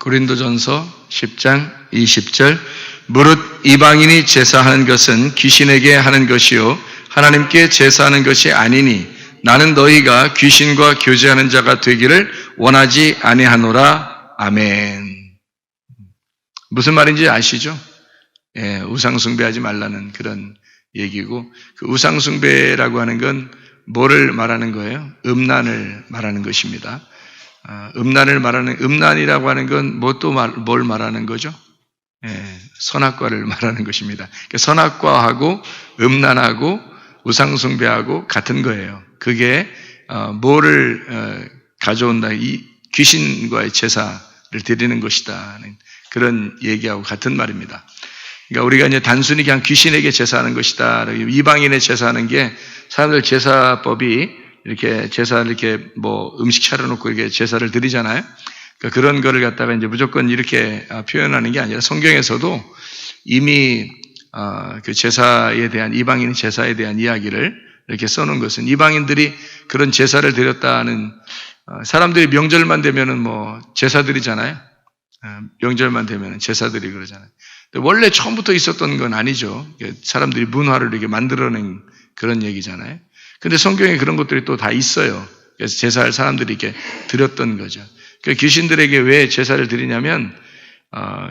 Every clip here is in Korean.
고린도전서 10장 20절 무릇 이방인이 제사하는 것은 귀신에게 하는 것이요 하나님께 제사하는 것이 아니니 나는 너희가 귀신과 교제하는 자가 되기를 원하지 아니하노라. 아멘. 무슨 말인지 아시죠? 예, 우상숭배하지 말라는 그런 얘기고, 그 우상숭배라고 하는 건 뭐를 말하는 거예요? 음란을 말하는 것입니다. 음란이라고 하는 건 뭘 말하는 거죠? 예, 선악과를 말하는 것입니다. 그러니까 선악과하고 음란하고 우상숭배하고 같은 거예요. 그게 뭐를 가져온다? 이 귀신과의 제사를 드리는 것이다. 그런 얘기하고 같은 말입니다. 그러니까 우리가 이제 단순히 그냥 귀신에게 제사하는 것이다. 이방인의 제사하는 게 사람들 제사법이 이렇게 제사를 이렇게 뭐 음식 차려놓고 이렇게 제사를 드리잖아요. 그러니까 그런 거를 갖다가 이제 무조건 이렇게 표현하는 게 아니라 성경에서도 이미 그 제사에 대한 이방인 제사에 대한 이야기를 이렇게 써놓은 것은 이방인들이 그런 제사를 드렸다는 사람들이 명절만 되면은 뭐 제사 드리잖아요. 명절만 되면은 제사들이 그러잖아요. 근데 원래 처음부터 있었던 건 아니죠. 사람들이 문화를 이렇게 만들어낸 그런 얘기잖아요. 근데 성경에 그런 것들이 또 다 있어요. 그래서 제사를 사람들이 이렇게 드렸던 거죠. 그 귀신들에게 왜 제사를 드리냐면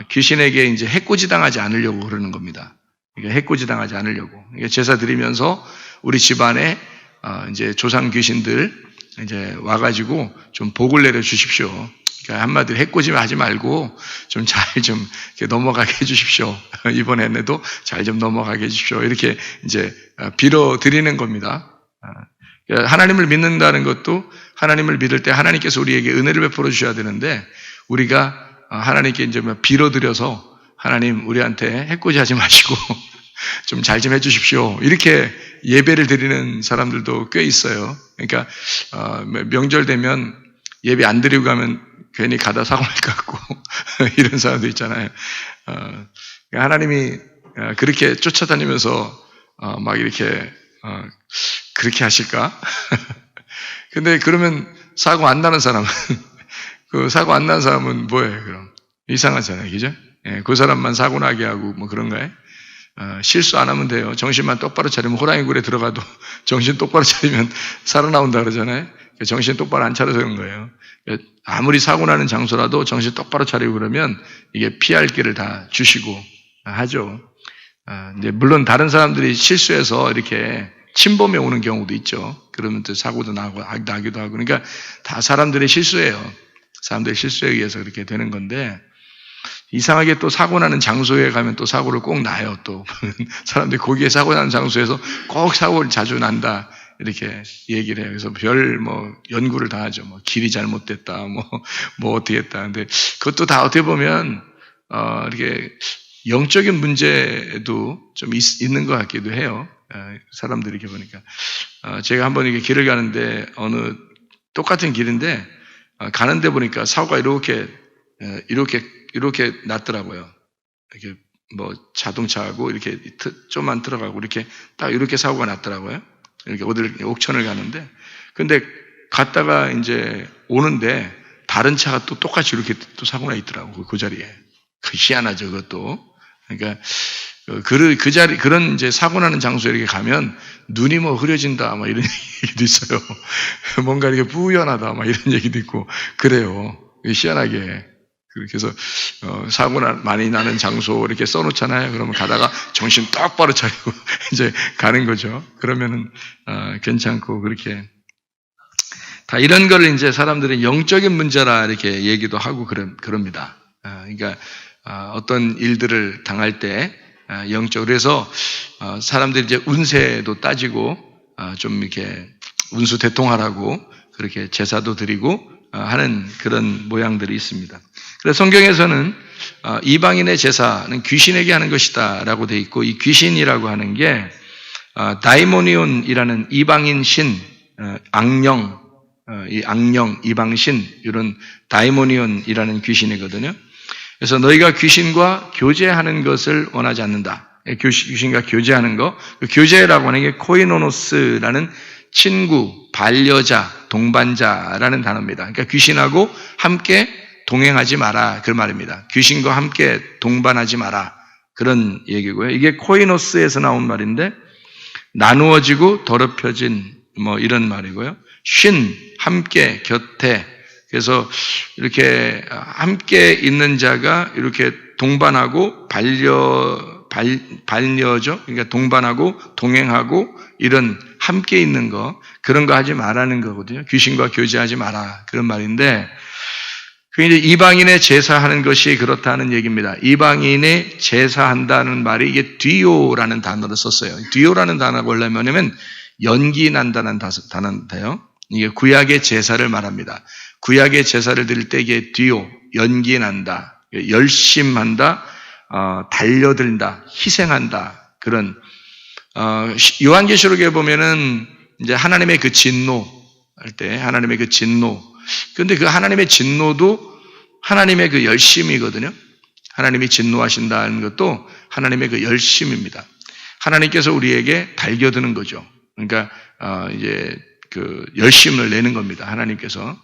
귀신에게 이제 해코지 당하지 않으려고 그러는 겁니다. 그러니까 해코지 당하지 않으려고. 그러니까 제사 드리면서 우리 집안에 이제 조상 귀신들 이제 와가지고 좀 복을 내려 주십시오. 그러니까 한마디로 해코지 하지 말고 좀 잘 좀 넘어가게 해주십시오. 이번에도 잘 좀 넘어가게 해주십시오. 이렇게 이제 빌어 드리는 겁니다. 하나님을 믿는다는 것도 하나님을 믿을 때 하나님께서 우리에게 은혜를 베풀어 주셔야 되는데 우리가 하나님께 이제 빌어 드려서 하나님 우리한테 해코지 하지 마시고 좀 잘 좀 해주십시오. 이렇게 예배를 드리는 사람들도 꽤 있어요. 그러니까 명절 되면 예배 안 드리고 가면 괜히 가다 사고 날 것 같고 이런 사람도 있잖아요. 하나님이 그렇게 쫓아다니면서 막 이렇게 그렇게 하실까? 근데 그러면 사고 안 나는 사람은 그 사고 안 나는 사람은 뭐예요? 그럼 이상하잖아요, 그죠? 예, 그 사람만 사고 나게 하고 뭐 그런가요? 실수 안 하면 돼요. 정신만 똑바로 차리면 호랑이 굴에 들어가도 정신 똑바로 차리면 살아나온다 그러잖아요. 정신 똑바로 안 차려서 그런 거예요. 아무리 사고 나는 장소라도 정신 똑바로 차리고 그러면 이게 피할 길을 다 주시고 하죠. 이제 물론 다른 사람들이 실수해서 이렇게 침범해 오는 경우도 있죠. 그러면 또 사고도 나기도 하고. 그러니까 다 사람들의 실수예요. 사람들의 실수에 의해서 그렇게 되는 건데, 이상하게 또 사고 나는 장소에 가면 또 사고를 꼭 나요. 또 사람들이 거기에 사고 나는 장소에서 꼭 사고를 자주 난다 이렇게 얘기를 해요. 그래서 별 연구를 다 하죠. 길이 잘못됐다, 뭐 어떻게 했다. 근데 그것도 다 어떻게 보면 이렇게 영적인 문제도 좀 있는 것 같기도 해요. 사람들이 이렇게 보니까 제가 한번 이렇게 길을 가는데 똑같은 길인데 가는데 보니까 사고가 이렇게 났더라고요. 이렇게 자동차하고 이렇게 좀만 들어가고 이렇게 딱 이렇게 사고가 났더라고요. 이렇게 어디를 옥천을 가는데, 근데 갔다가 이제 오는데 다른 차가 또 똑같이 이렇게 또 사고가 있더라고 그 자리에. 희한하죠, 그것도. 그러니까 그 자리 그런 이제 사고 나는 장소에 이렇게 가면 눈이 흐려진다 이런 얘기도 있어요. 뭔가 이렇게 뿌연하다 이런 얘기도 있고 그래요. 희한하게. 그래서 사고 많이 나는 장소 이렇게 써놓잖아요. 그러면 가다가 정신 똑바로 차리고 이제 가는 거죠. 그러면은 괜찮고 그렇게 다 이런 거를 이제 사람들이 영적인 문제라 이렇게 얘기도 하고 그럽니다. 그러니까 어떤 일들을 당할 때 영적으로 그래서 사람들이 이제 운세도 따지고 좀 이렇게 운수 대통하라고 그렇게 제사도 드리고 하는 그런 모양들이 있습니다. 그래서 성경에서는 이방인의 제사는 귀신에게 하는 것이다 라고 되어 있고, 이 귀신이라고 하는 게 다이모니온이라는 이방인 신, 악령, 이방신 이런 다이모니온이라는 귀신이거든요. 그래서 너희가 귀신과 교제하는 것을 원하지 않는다. 귀신과 교제하는 거, 그 교제라고 하는 게 코이노노스라는 친구, 반려자, 동반자라는 단어입니다. 그러니까 귀신하고 함께 동행하지 마라. 그 말입니다. 귀신과 함께 동반하지 마라. 그런 얘기고요. 이게 코이노스에서 나온 말인데 나누어지고 더럽혀진 이런 말이고요. 함께, 곁에. 그래서 이렇게 함께 있는 자가 이렇게 동반하고 반려죠. 그러니까 동반하고 동행하고 이런 함께 있는 거, 그런 거 하지 말라는 거거든요. 귀신과 교제하지 마라. 그런 말인데, 그 이제 이방인의 제사하는 것이 그렇다는 얘기입니다. 이방인의 제사한다는 말이 이게 뒤오라는 단어를 썼어요. 뒤오라는 단어가 원래 뭐냐면 연기 난다는 단어인데요. 이게 구약의 제사를 말합니다. 구약의 제사를 드릴 때 이게 뒤오, 연기 난다, 열심한다, 달려들다, 희생한다. 그런, 요한계시록에 보면은 이제 하나님의 그 진노 할 때, 하나님의 그 진노. 근데 그 하나님의 진노도 하나님의 그 열심이거든요. 하나님이 진노하신다는 것도 하나님의 그 열심입니다. 하나님께서 우리에게 달겨드는 거죠. 그러니까, 이제 그 열심을 내는 겁니다. 하나님께서.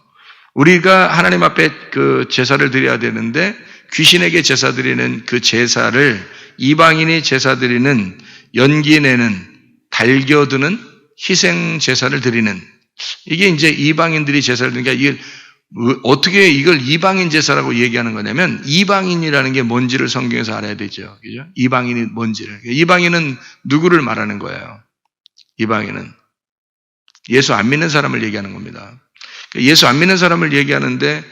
우리가 하나님 앞에 그 제사를 드려야 되는데 귀신에게 제사 드리는 그 제사를 이방인이 제사 드리는 연기 내는 달겨드는 희생 제사를 드리는 이게 이제 이방인들이 제사를 드리니까 이게 어떻게 이걸 이방인 제사라고 얘기하는 거냐면 이방인이라는 게 뭔지를 성경에서 알아야 되죠. 그죠? 이방인이 뭔지를. 이방인은 누구를 말하는 거예요? 이방인은 예수 안 믿는 사람을 얘기하는 겁니다. 예수 안 믿는 사람을 얘기하는데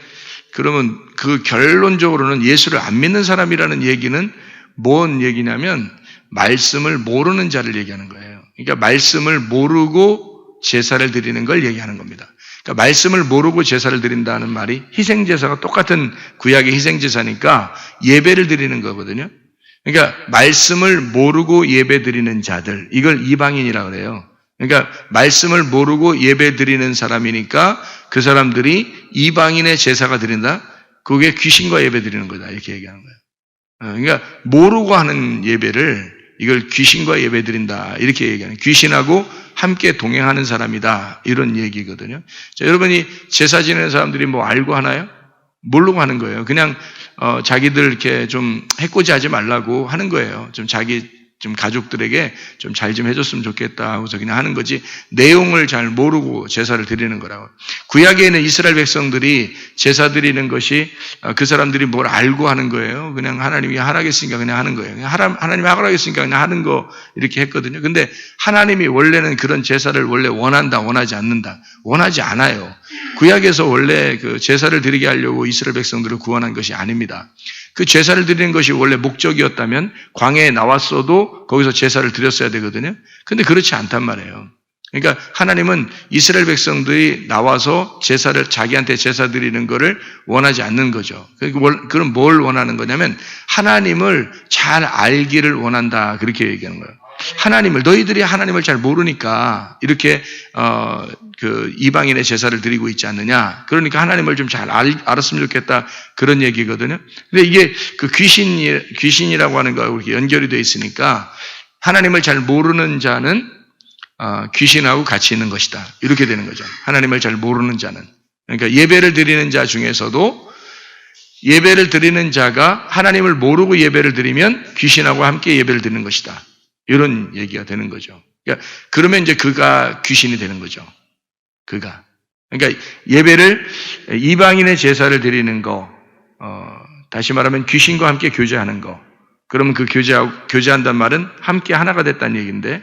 그러면 그 결론적으로는 예수를 안 믿는 사람이라는 얘기는 뭔 얘기냐면 말씀을 모르는 자를 얘기하는 거예요. 그러니까 말씀을 모르고 제사를 드리는 걸 얘기하는 겁니다. 그러니까 말씀을 모르고 제사를 드린다는 말이 희생제사가 똑같은 구약의 희생제사니까 예배를 드리는 거거든요. 그러니까 말씀을 모르고 예배 드리는 자들, 이걸 이방인이라고 그래요. 그러니까 말씀을 모르고 예배 드리는 사람이니까 그 사람들이 이방인의 제사가 드린다? 그게 귀신과 예배 드리는 거다. 이렇게 얘기하는 거예요. 그러니까 모르고 하는 예배를 이걸 귀신과 예배 드린다. 이렇게 얘기하는 거예요. 귀신하고 함께 동행하는 사람이다. 이런 얘기거든요. 자, 여러분이 제사 지내는 사람들이 뭐 알고 하나요? 모르고 하는 거예요. 그냥 자기들 이렇게 좀 해코지 하지 말라고 하는 거예요. 좀 자기 좀 가족들에게 좀 잘 좀 해줬으면 좋겠다 하고서 그냥 하는 거지 내용을 잘 모르고 제사를 드리는 거라고. 구약에 있는 이스라엘 백성들이 제사 드리는 것이 그 사람들이 뭘 알고 하는 거예요. 그냥 하나님이 하라겠으니까 그냥 하는 거예요. 하나님이 하라겠으니까 그냥 하는 거 이렇게 했거든요. 근데 하나님이 원래는 그런 제사를 원래 원한다, 원하지 않는다. 원하지 않아요. 구약에서 원래 그 제사를 드리게 하려고 이스라엘 백성들을 구원한 것이 아닙니다. 그 제사를 드리는 것이 원래 목적이었다면 광야에 나왔어도 거기서 제사를 드렸어야 되거든요. 근데 그렇지 않단 말이에요. 그러니까 하나님은 이스라엘 백성들이 나와서 제사를 자기한테 제사 드리는 것을 원하지 않는 거죠. 그럼 뭘 원하는 거냐면 하나님을 잘 알기를 원한다. 그렇게 얘기하는 거예요. 너희들이 하나님을 잘 모르니까 이렇게 그 이방인의 제사를 드리고 있지 않느냐. 그러니까 하나님을 좀 잘 알았으면 좋겠다. 그런 얘기거든요. 근데 이게 그 귀신이라고 하는 거하고 이렇게 연결이 되어 있으니까 하나님을 잘 모르는 자는 귀신하고 같이 있는 것이다. 이렇게 되는 거죠. 하나님을 잘 모르는 자는. 그러니까 예배를 드리는 자 중에서도 예배를 드리는 자가 하나님을 모르고 예배를 드리면 귀신하고 함께 예배를 드리는 것이다. 이런 얘기가 되는 거죠. 그러니까 그러면 이제 그가 귀신이 되는 거죠. 그가. 그러니까 예배를 이방인의 제사를 드리는 거, 다시 말하면 귀신과 함께 교제하는 거. 그러면 그 교제한단 말은 함께 하나가 됐다는 얘기인데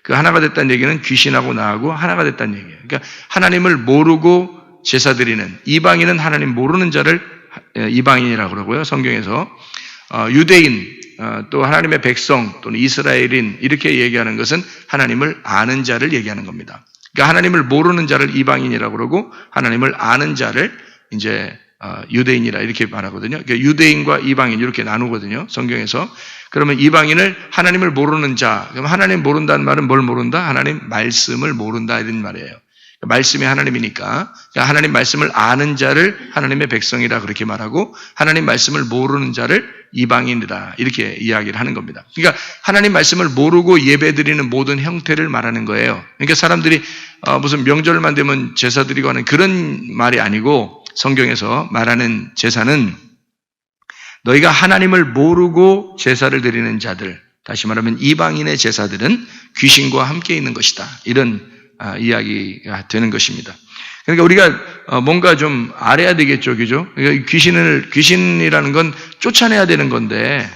그 하나가 됐다는 얘기는 귀신하고 나하고 하나가 됐다는 얘기예요. 그러니까 하나님을 모르고 제사 드리는 이방인은 하나님 모르는 자를 이방인이라고 그러고요. 성경에서 유대인 또 하나님의 백성 또는 이스라엘인 이렇게 얘기하는 것은 하나님을 아는 자를 얘기하는 겁니다. 그러니까 하나님을 모르는 자를 이방인이라고 그러고 하나님을 아는 자를 이제 유대인이라 이렇게 말하거든요. 그러니까 유대인과 이방인 이렇게 나누거든요. 성경에서. 그러면 이방인을 하나님을 모르는 자. 그럼 하나님 모른다는 말은 뭘 모른다? 하나님 말씀을 모른다 이런 말이에요. 말씀이 하나님이니까 하나님 말씀을 아는 자를 하나님의 백성이라 그렇게 말하고 하나님 말씀을 모르는 자를 이방인이다 이렇게 이야기를 하는 겁니다. 그러니까 하나님 말씀을 모르고 예배드리는 모든 형태를 말하는 거예요. 그러니까 사람들이 무슨 명절만 되면 제사 드리고 하는 그런 말이 아니고 성경에서 말하는 제사는 너희가 하나님을 모르고 제사를 드리는 자들, 다시 말하면 이방인의 제사들은 귀신과 함께 있는 것이다. 이런 이야기가 되는 것입니다. 그러니까 우리가 뭔가 좀 알아야 되겠죠, 그죠? 그러니까 귀신이라는 건 쫓아내야 되는 건데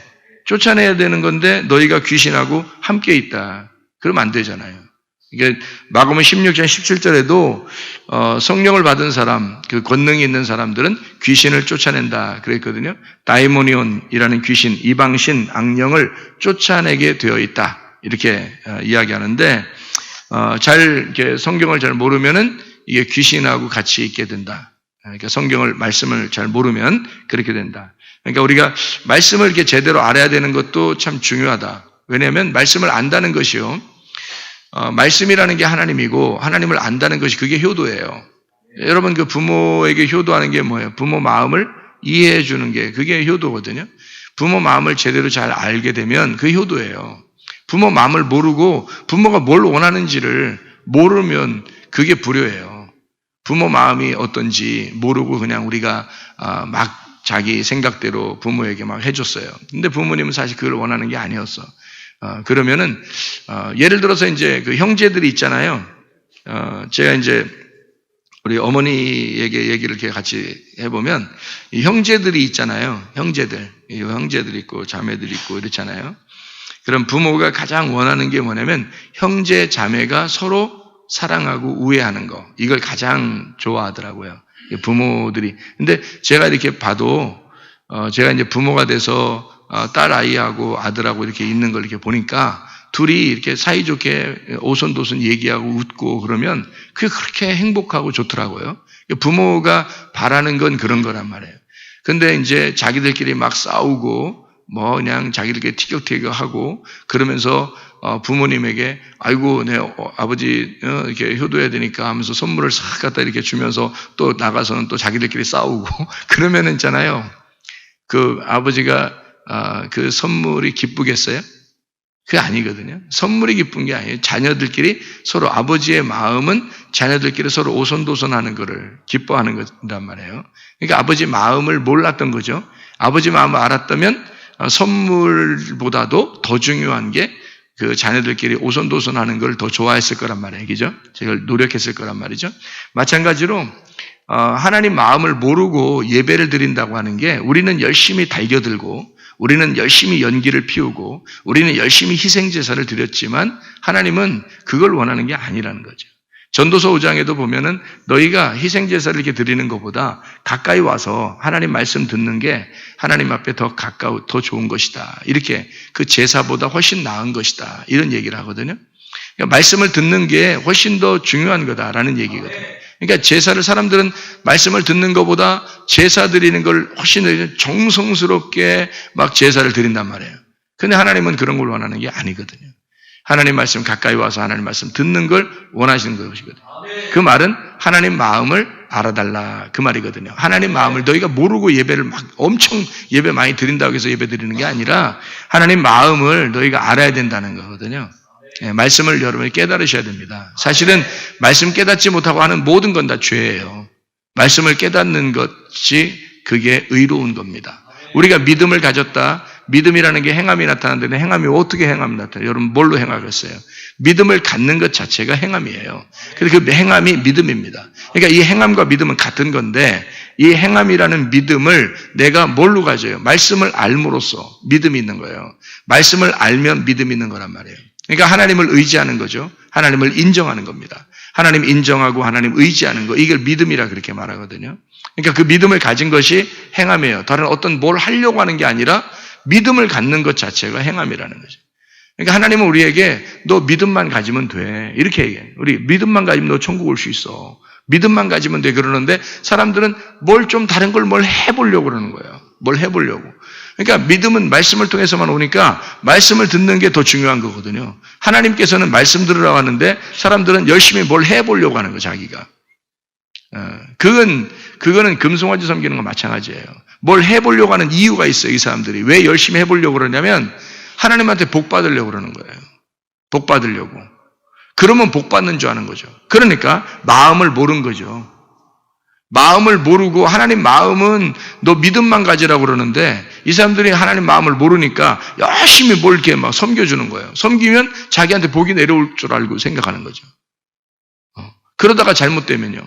너희가 귀신하고 함께 있다. 그러면 안 되잖아요. 이게 마가복음 16장 17절에도 성령을 받은 사람, 그 권능이 있는 사람들은 귀신을 쫓아낸다 그랬거든요. 다이모니온이라는 귀신, 이방신, 악령을 쫓아내게 되어 있다. 이렇게 이야기하는데 이렇게 성경을 잘 모르면은 이게 귀신하고 같이 있게 된다. 그러니까 말씀을 잘 모르면 그렇게 된다. 그러니까 우리가 말씀을 이렇게 제대로 알아야 되는 것도 참 중요하다. 왜냐하면 말씀을 안다는 것이요. 말씀이라는 게 하나님이고 하나님을 안다는 것이 그게 효도예요. 여러분 그 부모에게 효도하는 게 뭐예요? 부모 마음을 이해해 주는 게 그게 효도거든요. 부모 마음을 제대로 잘 알게 되면 그게 효도예요. 부모 마음을 모르고 부모가 뭘 원하는지를 모르면 그게 불효예요. 부모 마음이 어떤지 모르고 그냥 우리가 막 자기 생각대로 부모에게 막 해줬어요. 근데 부모님은 사실 그걸 원하는 게 아니었어. 그러면은 예를 들어서 이제 그 형제들이 있잖아요. 제가 이제 우리 어머니에게 얘기를 이렇게 같이 해보면 이 형제들이 있잖아요. 형제들 있고 자매들 있고 이렇잖아요. 그럼 부모가 가장 원하는 게 뭐냐면 형제 자매가 서로 사랑하고 우애하는 거. 이걸 가장 좋아하더라고요. 부모들이. 근데 제가 이렇게 봐도 제가 이제 부모가 돼서 딸 아이하고 아들하고 이렇게 있는 걸 이렇게 보니까 둘이 이렇게 사이좋게 오손도손 얘기하고 웃고 그러면 그게 그렇게 행복하고 좋더라고요. 부모가 바라는 건 그런 거란 말이에요. 근데 이제 자기들끼리 막 싸우고 뭐 그냥 자기들끼리 티격태격하고 그러면서 부모님에게 아이고 내 아버지 이렇게 효도해야 되니까 하면서 선물을 싹 갖다 이렇게 주면서 또 나가서는 또 자기들끼리 싸우고 그러면은 있잖아요. 그 아버지가 그 선물이 기쁘겠어요? 그게 아니거든요. 선물이 기쁜 게 아니에요. 자녀들끼리 서로 아버지의 마음은 자녀들끼리 서로 오손도손하는 거를 기뻐하는 거란 말이에요. 그러니까 아버지 마음을 몰랐던 거죠. 아버지 마음을 알았다면 선물보다도 더 중요한 게 그 자녀들끼리 오손도손하는 걸 더 좋아했을 거란 말이에요. 그죠? 제가 노력했을 거란 말이죠. 마찬가지로 하나님 마음을 모르고 예배를 드린다고 하는 게 우리는 열심히 달겨들고 우리는 열심히 연기를 피우고 우리는 열심히 희생제사를 드렸지만 하나님은 그걸 원하는 게 아니라는 거죠. 전도서 5장에도 보면은 너희가 희생제사를 이렇게 드리는 것보다 가까이 와서 하나님 말씀 듣는 게 하나님 앞에 더 가까워, 더 좋은 것이다. 이렇게 그 제사보다 훨씬 나은 것이다. 이런 얘기를 하거든요. 그러니까 말씀을 듣는 게 훨씬 더 중요한 거다라는 얘기거든요. 그러니까 제사를 사람들은 말씀을 듣는 것보다 제사 드리는 걸 훨씬 더 정성스럽게 막 제사를 드린단 말이에요. 근데 하나님은 그런 걸 원하는 게 아니거든요. 하나님 말씀 가까이 와서 하나님 말씀 듣는 걸 원하시는 것이거든요. 그 말은 하나님 마음을 알아달라 그 말이거든요. 하나님 마음을 너희가 모르고 예배를 막 엄청 예배 많이 드린다고 해서 예배 드리는 게 아니라 하나님 마음을 너희가 알아야 된다는 거거든요. 말씀을 여러분이 깨달으셔야 됩니다. 사실은 말씀 깨닫지 못하고 하는 모든 건 다 죄예요. 말씀을 깨닫는 것이 그게 의로운 겁니다. 우리가 믿음을 가졌다. 믿음이라는 게 행함이 나타나는데 행함이 어떻게 행함이 나타나요? 여러분 뭘로 행하겠어요? 믿음을 갖는 것 자체가 행함이에요. 그래서 그 행함이 믿음입니다. 그러니까 이 행함과 믿음은 같은 건데 이 행함이라는 믿음을 내가 뭘로 가져요? 말씀을 알므로써 믿음이 있는 거예요. 말씀을 알면 믿음이 있는 거란 말이에요. 그러니까 하나님을 의지하는 거죠. 하나님을 인정하는 겁니다. 하나님 인정하고 하나님 의지하는 거 이걸 믿음이라 그렇게 말하거든요. 그러니까 그 믿음을 가진 것이 행함이에요. 다른 어떤 뭘 하려고 하는 게 아니라 믿음을 갖는 것 자체가 행함이라는 거죠. 그러니까 하나님은 우리에게 너 믿음만 가지면 돼. 이렇게 얘기해요. 우리 믿음만 가지면 너 천국 올 수 있어. 믿음만 가지면 돼. 그러는데 사람들은 뭘 좀 다른 걸 뭘 해보려고 그러는 거예요. 뭘 해보려고. 그러니까 믿음은 말씀을 통해서만 오니까 말씀을 듣는 게 더 중요한 거거든요. 하나님께서는 말씀 들으라고 하는데 사람들은 열심히 뭘 해보려고 하는 거 자기가. 그거는 금송아지 섬기는 거 마찬가지예요. 뭘 해보려고 하는 이유가 있어요. 이 사람들이. 왜 열심히 해보려고 그러냐면 하나님한테 복 받으려고 그러는 거예요. 복 받으려고. 그러면 복 받는 줄 아는 거죠. 그러니까 마음을 모른 거죠. 마음을 모르고 하나님 마음은 너 믿음만 가지라고 그러는데 이 사람들이 하나님 마음을 모르니까 열심히 뭘 이렇게 막 섬겨주는 거예요. 섬기면 자기한테 복이 내려올 줄 알고 생각하는 거죠. 그러다가 잘못되면요.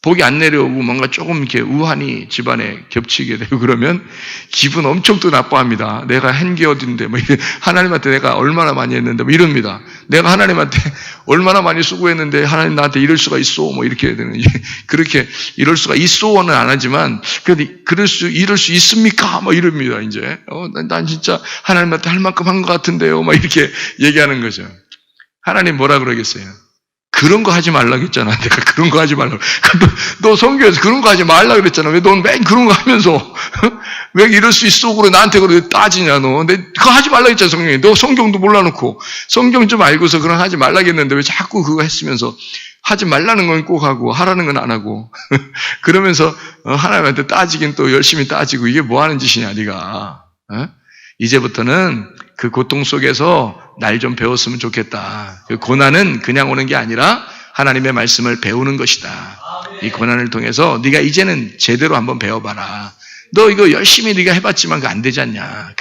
복이 안 내려오고 뭔가 조금 이렇게 우환이 집안에 겹치게 되고 그러면 기분 엄청 또 나빠합니다. 내가 한 게 어딘데, 뭐 하나님한테 내가 얼마나 많이 했는데, 뭐 이럽니다. 내가 하나님한테 얼마나 많이 수고했는데 하나님 나한테 이럴 수가 있어, 뭐 이렇게 되는, 그렇게 이럴 수가 있어는 안 하지만, 이럴 수 있습니까? 뭐 이럽니다, 이제. 난 진짜 하나님한테 할 만큼 한 것 같은데요, 막 이렇게 얘기하는 거죠. 하나님 뭐라 그러겠어요? 그런 거 하지 말라고 했잖아. 내가 그런 거 하지 말라고. 너 성경에서 그런 거 하지 말라고 그랬잖아. 왜 넌 맨 그런 거 하면서 왜 이럴 수 있어? 그래 나한테 그래 따지냐 너. 그거 하지 말라고 했잖아 성경에. 너 성경도 몰라놓고 성경 좀 알고서 그런 거 하지 말라고 했는데 왜 자꾸 그거 했으면서 하지 말라는 건 꼭 하고 하라는 건 안 하고 그러면서 하나님한테 따지긴 또 열심히 따지고 이게 뭐 하는 짓이냐 네가. 이제부터는 그 고통 속에서 날 좀 배웠으면 좋겠다. 그 고난은 그냥 오는 게 아니라 하나님의 말씀을 배우는 것이다. 이 고난을 통해서 네가 이제는 제대로 한번 배워봐라. 너 이거 열심히 네가 해봤지만 그거 안 되지 않냐.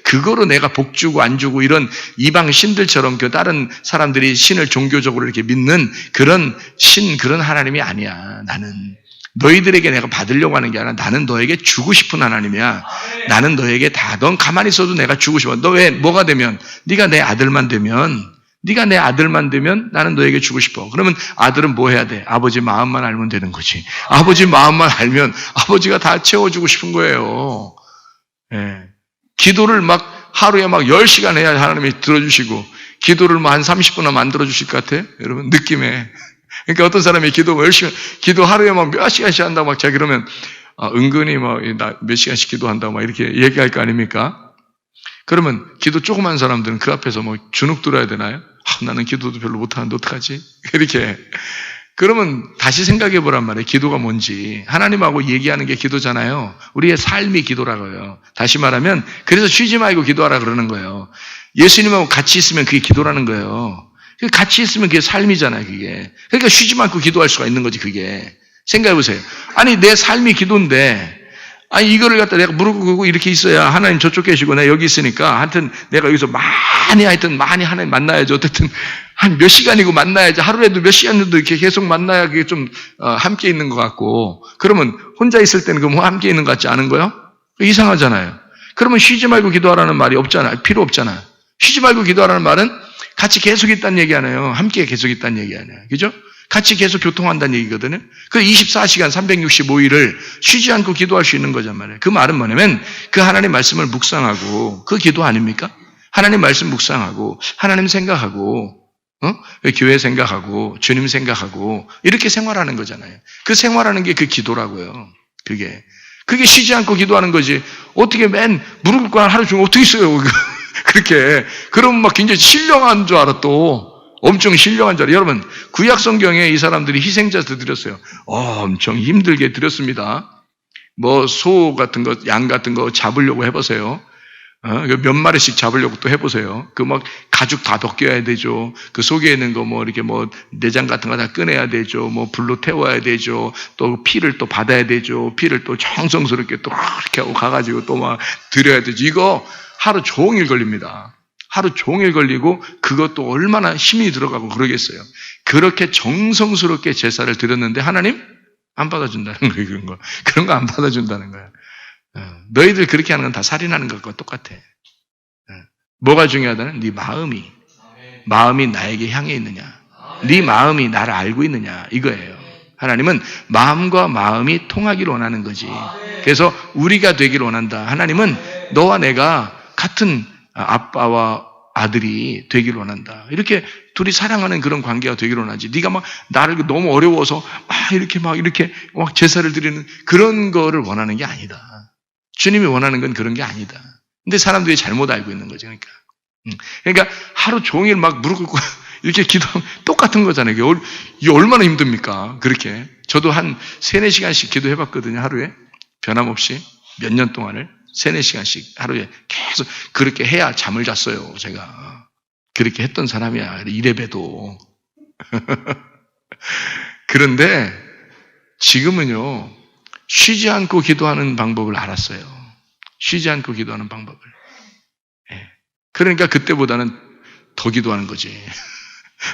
그거로 내가 복 주고 안 주고 이런 이방 신들처럼 그 다른 사람들이 신을 종교적으로 이렇게 믿는 그런 그런 하나님이 아니야. 나는. 너희들에게 내가 받으려고 하는 게 아니라 나는 너에게 주고 싶은 하나님이야. 나는 너에게 넌 가만히 있어도 내가 주고 싶어. 너 왜 뭐가 되면 네가 내 아들만 되면 나는 너에게 주고 싶어. 그러면 아들은 뭐 해야 돼? 아버지 마음만 알면 되는 거지. 아버지 마음만 알면 아버지가 다 채워주고 싶은 거예요. 예. 기도를 막 하루에 막 10시간 해야 하나님이 들어주시고 기도를 뭐 한 30분만 만들어 주실 것 같아? 여러분 느낌에. 그러니까 어떤 사람이 기도 하루에 막 몇 시간씩 한다고 막 자기 그러면, 은근히 몇 시간씩 기도한다고 막 이렇게 얘기할 거 아닙니까? 그러면 기도 조그만 사람들은 그 앞에서 뭐 주눅 들어야 되나요? 나는 기도도 별로 못하는데 어떡하지? 이렇게. 그러면 다시 생각해 보란 말이에요. 기도가 뭔지. 하나님하고 얘기하는 게 기도잖아요. 우리의 삶이 기도라고요. 다시 말하면, 그래서 쉬지 말고 기도하라 그러는 거예요. 예수님하고 같이 있으면 그게 기도라는 거예요. 같이 있으면 그게 삶이잖아요, 그게. 그러니까 쉬지 말고 기도할 수가 있는 거지, 그게. 생각해 보세요. 아니, 내 삶이 기도인데, 이거를 갖다 내가 무릎 꿇고 이렇게 있어야 하나님 저쪽 계시고 내가 여기 있으니까 하여튼 내가 여기서 많이 하나님 만나야죠. 어쨌든 한 몇 시간이고 만나야지. 하루에도 몇 시간도 이렇게 계속 만나야 그게 좀, 함께 있는 것 같고. 그러면 혼자 있을 때는 뭐 함께 있는 것 같지 않은 거요? 이상하잖아요. 그러면 쉬지 말고 기도하라는 말이 없잖아요. 필요 없잖아요. 쉬지 말고 기도하라는 말은 같이 계속 있다는 얘기 아니에요. 함께 계속 있다는 얘기 아니에요. 그죠? 같이 계속 교통한다는 얘기거든요. 그 24시간 365일을 쉬지 않고 기도할 수 있는 거란 말이에요. 그 말은 뭐냐면 그 하나님 말씀을 묵상하고 그 기도 아닙니까? 하나님 말씀 묵상하고 하나님 생각하고 교회 생각하고 주님 생각하고 이렇게 생활하는 거잖아요. 그 생활하는 게 그 기도라고요. 그게 쉬지 않고 기도하는 거지. 어떻게 맨 무릎 꿇고 하루 종일 어떻게 있어요? 그렇게. 그러면 막 굉장히 신령한 줄 알아 또. 엄청 신령한 줄 알아. 여러분, 구약 성경에 이 사람들이 희생자도 드렸어요. 엄청 힘들게 드렸습니다. 뭐 소 같은 거, 양 같은 거 잡으려고 해보세요. 몇 마리씩 잡으려고 또 해보세요. 그 막 가죽 다 벗겨야 되죠. 그 속에 있는 거 뭐 이렇게 뭐 내장 같은 거 다 꺼내야 되죠. 뭐 불로 태워야 되죠. 또 피를 또 받아야 되죠. 피를 또 정성스럽게 또 이렇게 하고 가가지고 또 막 드려야 되죠. 이거 하루 종일 걸립니다. 하루 종일 걸리고 그것도 얼마나 힘이 들어가고 그러겠어요. 그렇게 정성스럽게 제사를 드렸는데 하나님 안 받아준다는 거예요. 그런 거 안 받아준다는 거예요. 너희들 그렇게 하는 건 다 살인하는 것과 똑같아. 뭐가 중요하다는 네 마음이 나에게 향해 있느냐, 네 마음이 나를 알고 있느냐 이거예요. 하나님은 마음과 마음이 통하기를 원하는 거지. 그래서 우리가 되기를 원한다. 하나님은 너와 내가 같은 아빠와 아들이 되기를 원한다. 이렇게 둘이 사랑하는 그런 관계가 되기를 원하지. 네가 막 나를 너무 어려워서 이렇게 제사를 드리는 그런 거를 원하는 게 아니다. 주님이 원하는 건 그런 게 아니다. 근데 사람들이 잘못 알고 있는 거죠. 그러니까 하루 종일 막 무릎 꿇고 이렇게 기도하면 똑같은 거잖아요. 이게 얼마나 힘듭니까? 그렇게. 저도 한 3-4시간씩 기도해봤거든요. 하루에. 변함없이 몇 년 동안을 3-4시간씩 하루에 계속 그렇게 해야 잠을 잤어요. 제가. 그렇게 했던 사람이야. 이래봬도. 그런데 지금은요, 쉬지 않고 기도하는 방법을 알았어요. 쉬지 않고 기도하는 방법을. 예. 그러니까 그때보다는 더 기도하는 거지.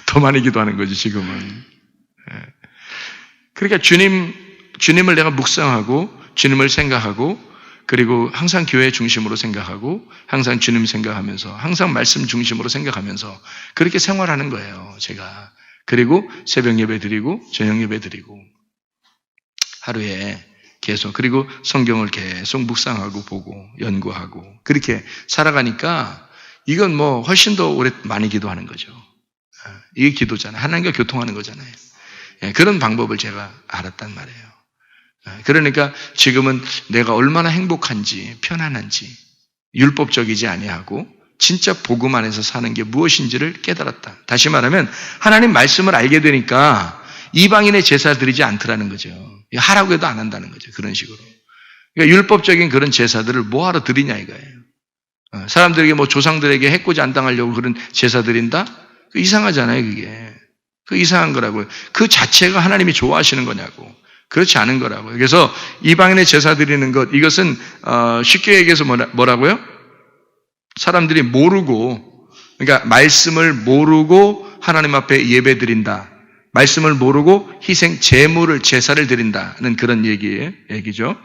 더 많이 기도하는 거지, 지금은. 예. 그러니까 주님을 내가 묵상하고, 주님을 생각하고, 그리고 항상 교회 중심으로 생각하고, 항상 주님 생각하면서, 항상 말씀 중심으로 생각하면서, 그렇게 생활하는 거예요, 제가. 그리고 새벽 예배 드리고, 저녁 예배 드리고, 하루에 계속, 그리고 성경을 계속 묵상하고 보고, 연구하고, 그렇게 살아가니까, 이건 뭐 훨씬 더 많이 기도하는 거죠. 이게 기도잖아요. 하나님과 교통하는 거잖아요. 그런 방법을 제가 알았단 말이에요. 그러니까 지금은 내가 얼마나 행복한지, 편안한지, 율법적이지 아니하고 진짜 복음 안에서 사는 게 무엇인지를 깨달았다. 다시 말하면 하나님 말씀을 알게 되니까 이방인의 제사 드리지 않더라는 거죠. 하라고 해도 안 한다는 거죠. 그런 식으로. 그러니까 율법적인 그런 제사들을 뭐하러 드리냐 이거예요. 사람들에게 뭐 조상들에게 해코지 안 당하려고 그런 제사 드린다? 이상하잖아요, 그게. 그 이상한 거라고요. 그 자체가 하나님이 좋아하시는 거냐고. 그렇지 않은 거라고요. 그래서 이방인의 제사 드리는 것, 이것은 쉽게 얘기해서 뭐라고요? 사람들이 모르고, 그러니까 말씀을 모르고 하나님 앞에 예배 드린다. 말씀을 모르고 희생 제물을 제사를 드린다는 그런 얘기죠.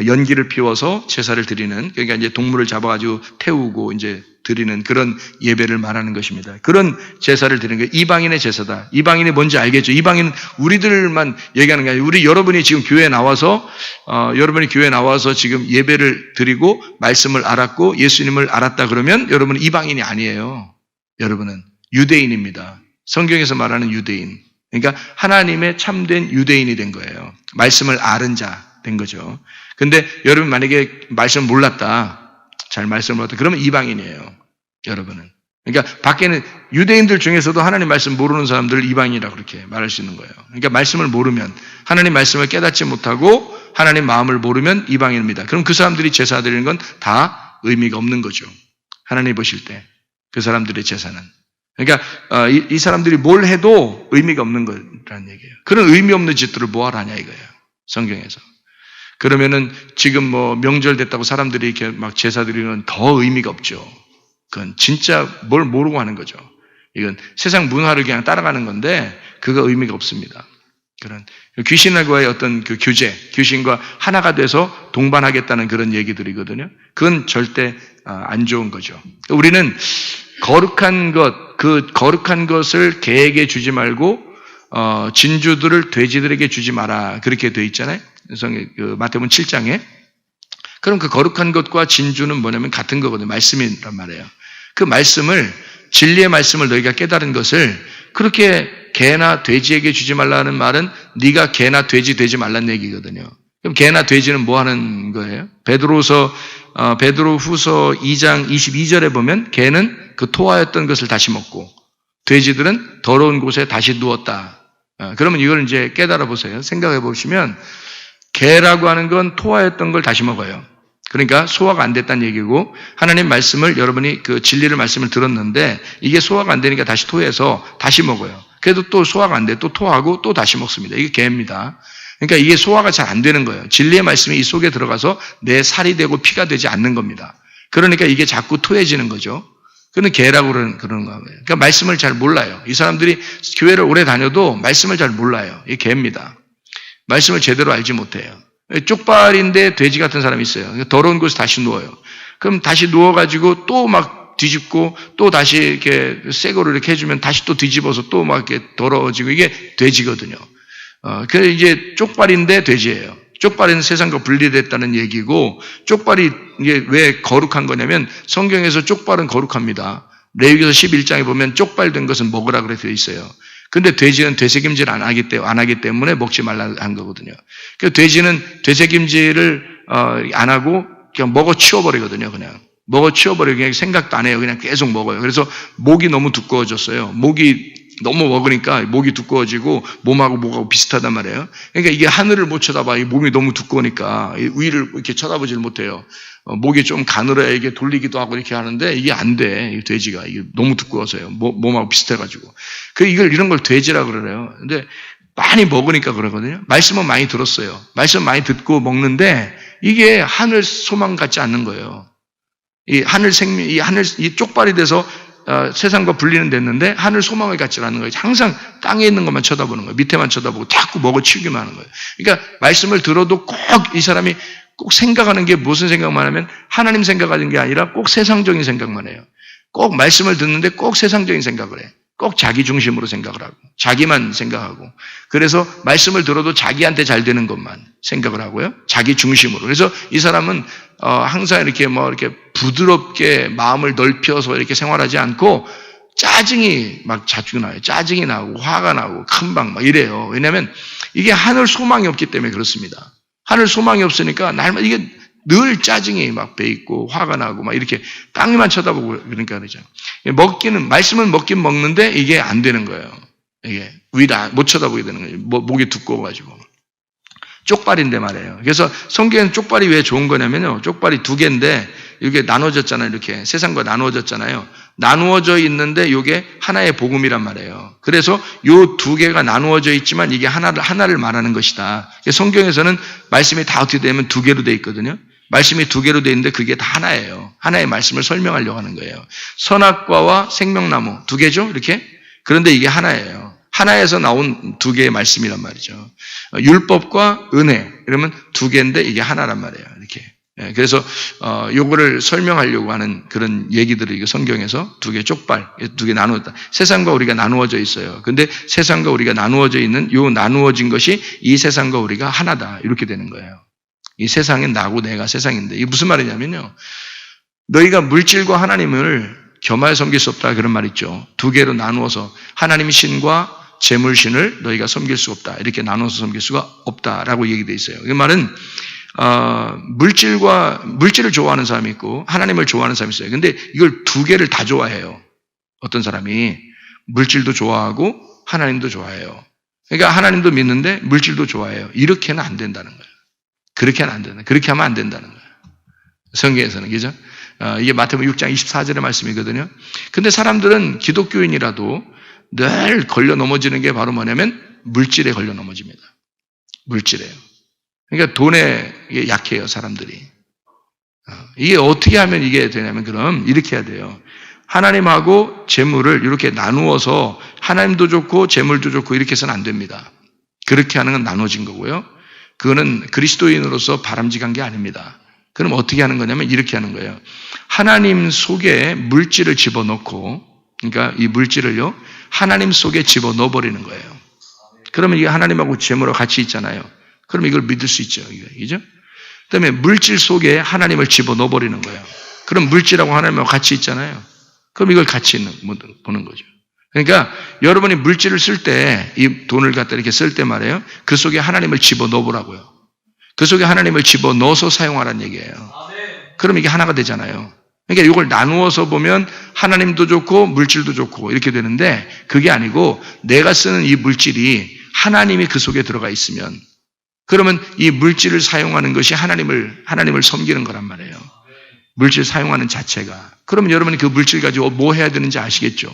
연기를 피워서 제사를 드리는, 그러니까 이제 동물을 잡아가지고 태우고 이제 드리는 그런 예배를 말하는 것입니다. 그런 제사를 드리는 게 이방인의 제사다. 이방인이 뭔지 알겠죠? 이방인은 우리들만 얘기하는 게 아니라 여러분이 지금 교회에 나와서 여러분이 교회에 나와서 지금 예배를 드리고 말씀을 알았고 예수님을 알았다 그러면 여러분은 이방인이 아니에요. 여러분은 유대인입니다. 성경에서 말하는 유대인. 그러니까 하나님의 참된 유대인이 된 거예요. 말씀을 아는 자 된 거죠. 근데 여러분 만약에 말씀을 몰랐다, 잘 말씀을 몰랐다, 그러면 이방인이에요. 여러분은. 그러니까 밖에는 유대인들 중에서도 하나님 말씀 모르는 사람들을 이방인이라고 그렇게 말할 수 있는 거예요. 그러니까 말씀을 모르면, 하나님 말씀을 깨닫지 못하고 하나님 마음을 모르면 이방인입니다. 그럼 그 사람들이 제사 드리는 건 다 의미가 없는 거죠. 하나님 보실 때 그 사람들의 제사는. 그러니까 이 사람들이 뭘 해도 의미가 없는 거라는 얘기예요. 그런 의미 없는 짓들을 뭐하러 하냐 이거예요. 성경에서. 그러면은 지금 뭐 명절 됐다고 사람들이 이렇게 막 제사 드리는 더 의미가 없죠. 그건 진짜 뭘 모르고 하는 거죠. 이건 세상 문화를 그냥 따라가는 건데 그거 의미가 없습니다. 그런 귀신과의 어떤 그 교제, 귀신과 하나가 돼서 동반하겠다는 그런 얘기들이거든요. 그건 절대 안 좋은 거죠. 우리는 거룩한 것, 그 거룩한 것을 개에게 주지 말고 진주들을 돼지들에게 주지 마라. 그렇게 되어 있잖아요. 그 마태복음 7장에. 그럼 그 거룩한 것과 진주는 뭐냐면 같은 거거든요. 말씀이란 말이에요. 그 말씀을, 진리의 말씀을 너희가 깨달은 것을 그렇게 개나 돼지에게 주지 말라는 말은 네가 개나 돼지 되지 말라는 얘기거든요. 그럼 개나 돼지는 뭐 하는 거예요? 베드로후서 2장 22절에 보면 개는 그 토하였던 것을 다시 먹고 돼지들은 더러운 곳에 다시 누웠다. 그러면 이걸 이제 깨달아 보세요. 생각해 보시면 개라고 하는 건 토하였던 걸 다시 먹어요. 그러니까 소화가 안 됐다는 얘기고 하나님 말씀을 여러분이 그 진리를 말씀을 들었는데 이게 소화가 안 되니까 다시 토해서 다시 먹어요. 그래도 또 소화가 안 돼. 또 토하고 또 다시 먹습니다. 이게 개입니다. 그러니까 이게 소화가 잘 안 되는 거예요. 진리의 말씀이 이 속에 들어가서 내 살이 되고 피가 되지 않는 겁니다. 그러니까 이게 자꾸 토해지는 거죠. 그는 개라고 그러는 거예요. 그러니까 말씀을 잘 몰라요. 이 사람들이 교회를 오래 다녀도 말씀을 잘 몰라요. 이게 개입니다. 말씀을 제대로 알지 못해요. 쪽발인데 돼지 같은 사람이 있어요. 더러운 곳에 다시 누워요. 그럼 다시 누워가지고 또 막 뒤집고 또 다시 이렇게 새 거로 이렇게 해주면 다시 또 뒤집어서 또 막 이렇게 더러워지고 이게 돼지거든요. 그래서 이제 쪽발인데 돼지예요. 쪽발은 세상과 분리됐다는 얘기고 쪽발이 이게 왜 거룩한 거냐면 성경에서 쪽발은 거룩합니다. 레위기서 11장에 보면 쪽발된 것은 먹으라 그래 되어 있어요. 근데 돼지는 되새김질을 안 하기 때문에 먹지 말라 한 거거든요. 그 돼지는 되새김질을 안 하고 그냥 먹어 치워버리거든요. 그냥 먹어 치워버리고 그냥 생각도 안 해요. 그냥 계속 먹어요. 그래서 목이 너무 두꺼워졌어요. 목이 너무 먹으니까 목이 두꺼워지고 몸하고 목하고 비슷하단 말이에요. 그러니까 이게 하늘을 못 쳐다봐. 이 몸이 너무 두꺼우니까 위를 이렇게 쳐다보질 못해요. 목이 좀 가늘어야 이게 돌리기도 하고 이렇게 하는데 이게 안 돼. 이 돼지가 이게 너무 두꺼워서요. 몸하고 비슷해가지고. 이런 걸 돼지라 그러래요. 근데 많이 먹으니까 그러거든요. 말씀은 많이 들었어요. 말씀 많이 듣고 먹는데 이게 하늘 소망 같지 않는 거예요. 이 하늘 생명, 이 쪽발이 돼서 세상과 분리는 됐는데 하늘 소망을 갖지 않는 거예요. 항상 땅에 있는 것만 쳐다보는 거예요. 밑에만 쳐다보고 자꾸 먹어치우기만 하는 거예요. 그러니까 말씀을 들어도 꼭 이 사람이 꼭 생각하는 게 무슨 생각만 하면 하나님 생각하는 게 아니라 꼭 세상적인 생각만 해요. 꼭 말씀을 듣는데 꼭 세상적인 생각을 해. 꼭 자기 중심으로 생각을 하고 자기만 생각하고 그래서 말씀을 들어도 자기한테 잘 되는 것만 생각을 하고요. 자기 중심으로. 그래서 이 사람은 항상 이렇게 이렇게 부드럽게 마음을 넓혀서 이렇게 생활하지 않고 짜증이 막 자주 나요. 짜증이 나고 화가 나고 금방 막 이래요. 왜냐하면 이게 하늘 소망이 없기 때문에 그렇습니다. 하늘 소망이 없으니까 날마다 이게 늘 짜증이 막 배있고 화가 나고 막 이렇게 땅만 쳐다보고 그러니까 그러죠. 말씀은 먹긴 먹는데 이게 안 되는 거예요. 이게 위로 못 쳐다보게 되는 거예요. 목이 두꺼워가지고. 쪽발인데 말이에요. 그래서 성경에는 쪽발이 왜 좋은 거냐면요. 쪽발이 두 개인데 이게 나눠졌잖아요. 이렇게 세상과 나누어졌잖아요. 나누어져 있는데 이게 하나의 복음이란 말이에요. 그래서 요 두 개가 나누어져 있지만 이게 하나를 말하는 것이다. 성경에서는 말씀이 다 어떻게 되면 두 개로 돼 있거든요. 말씀이 두 개로 돼 있는데 그게 다 하나예요. 하나의 말씀을 설명하려고 하는 거예요. 선악과와 생명나무 두 개죠? 이렇게. 그런데 이게 하나예요. 하나에서 나온 두 개의 말씀이란 말이죠. 율법과 은혜 이러면 두 개인데 이게 하나란 말이에요. 이렇게. 그래서 요거를 설명하려고 하는 그런 얘기들을 이거 성경에서 두 개 쪽발, 두 개 나누었다. 세상과 우리가 나누어져 있어요. 근데 세상과 우리가 나누어져 있는 요 나누어진 것이 이 세상과 우리가 하나다. 이렇게 되는 거예요. 이 세상엔 나고 내가 세상인데 이게 무슨 말이냐면요. 너희가 물질과 하나님을 겸하여 섬길 수 없다. 그런 말 있죠. 두 개로 나누어서 하나님 신과 재물신을 너희가 섬길 수 없다. 이렇게 나눠서 섬길 수가 없다라고 얘기되어 있어요. 그 말은 물질을 좋아하는 사람이 있고 하나님을 좋아하는 사람이 있어요. 근데 이걸 두 개를 다 좋아해요. 어떤 사람이 물질도 좋아하고 하나님도 좋아해요. 그러니까 하나님도 믿는데 물질도 좋아해요. 이렇게는 안 된다는 거예요. 그렇게는 안 된다. 그렇게 하면 안 된다는 거예요. 성경에서는 그죠? 이게 마태복음 6장 24절의 말씀이거든요. 근데 사람들은 기독교인이라도 늘 걸려 넘어지는 게 바로 뭐냐면 물질에 걸려 넘어집니다. 물질에요. 그러니까 돈에 약해요, 사람들이. 이게 어떻게 하면 이게 되냐면 그럼 이렇게 해야 돼요. 하나님하고 재물을 이렇게 나누어서 하나님도 좋고 재물도 좋고 이렇게 해서는 안 됩니다. 그렇게 하는 건 나눠진 거고요. 그거는 그리스도인으로서 바람직한 게 아닙니다. 그럼 어떻게 하는 거냐면 이렇게 하는 거예요. 하나님 속에 물질을 집어넣고 그러니까 이 물질을요. 하나님 속에 집어넣어 버리는 거예요. 그러면 이게 하나님하고 재물하고 같이 있잖아요. 그럼 이걸 믿을 수 있죠. 그죠? 그 다음에 물질 속에 하나님을 집어넣어 버리는 거예요. 그럼 물질하고 하나님하고 같이 있잖아요. 그럼 이걸 같이 보는 거죠. 그러니까 여러분이 물질을 쓸 때, 이 돈을 갖다 이렇게 쓸 때 말이에요. 그 속에 하나님을 집어넣어 보라고요. 그 속에 하나님을 집어넣어서 사용하라는 얘기예요. 그럼 이게 하나가 되잖아요. 그러니까 이걸 나누어서 보면 하나님도 좋고 물질도 좋고 이렇게 되는데 그게 아니고 내가 쓰는 이 물질이 하나님이 그 속에 들어가 있으면 그러면 이 물질을 사용하는 것이 하나님을 섬기는 거란 말이에요. 물질 사용하는 자체가. 그러면 여러분이 그 물질 가지고 뭐 해야 되는지 아시겠죠?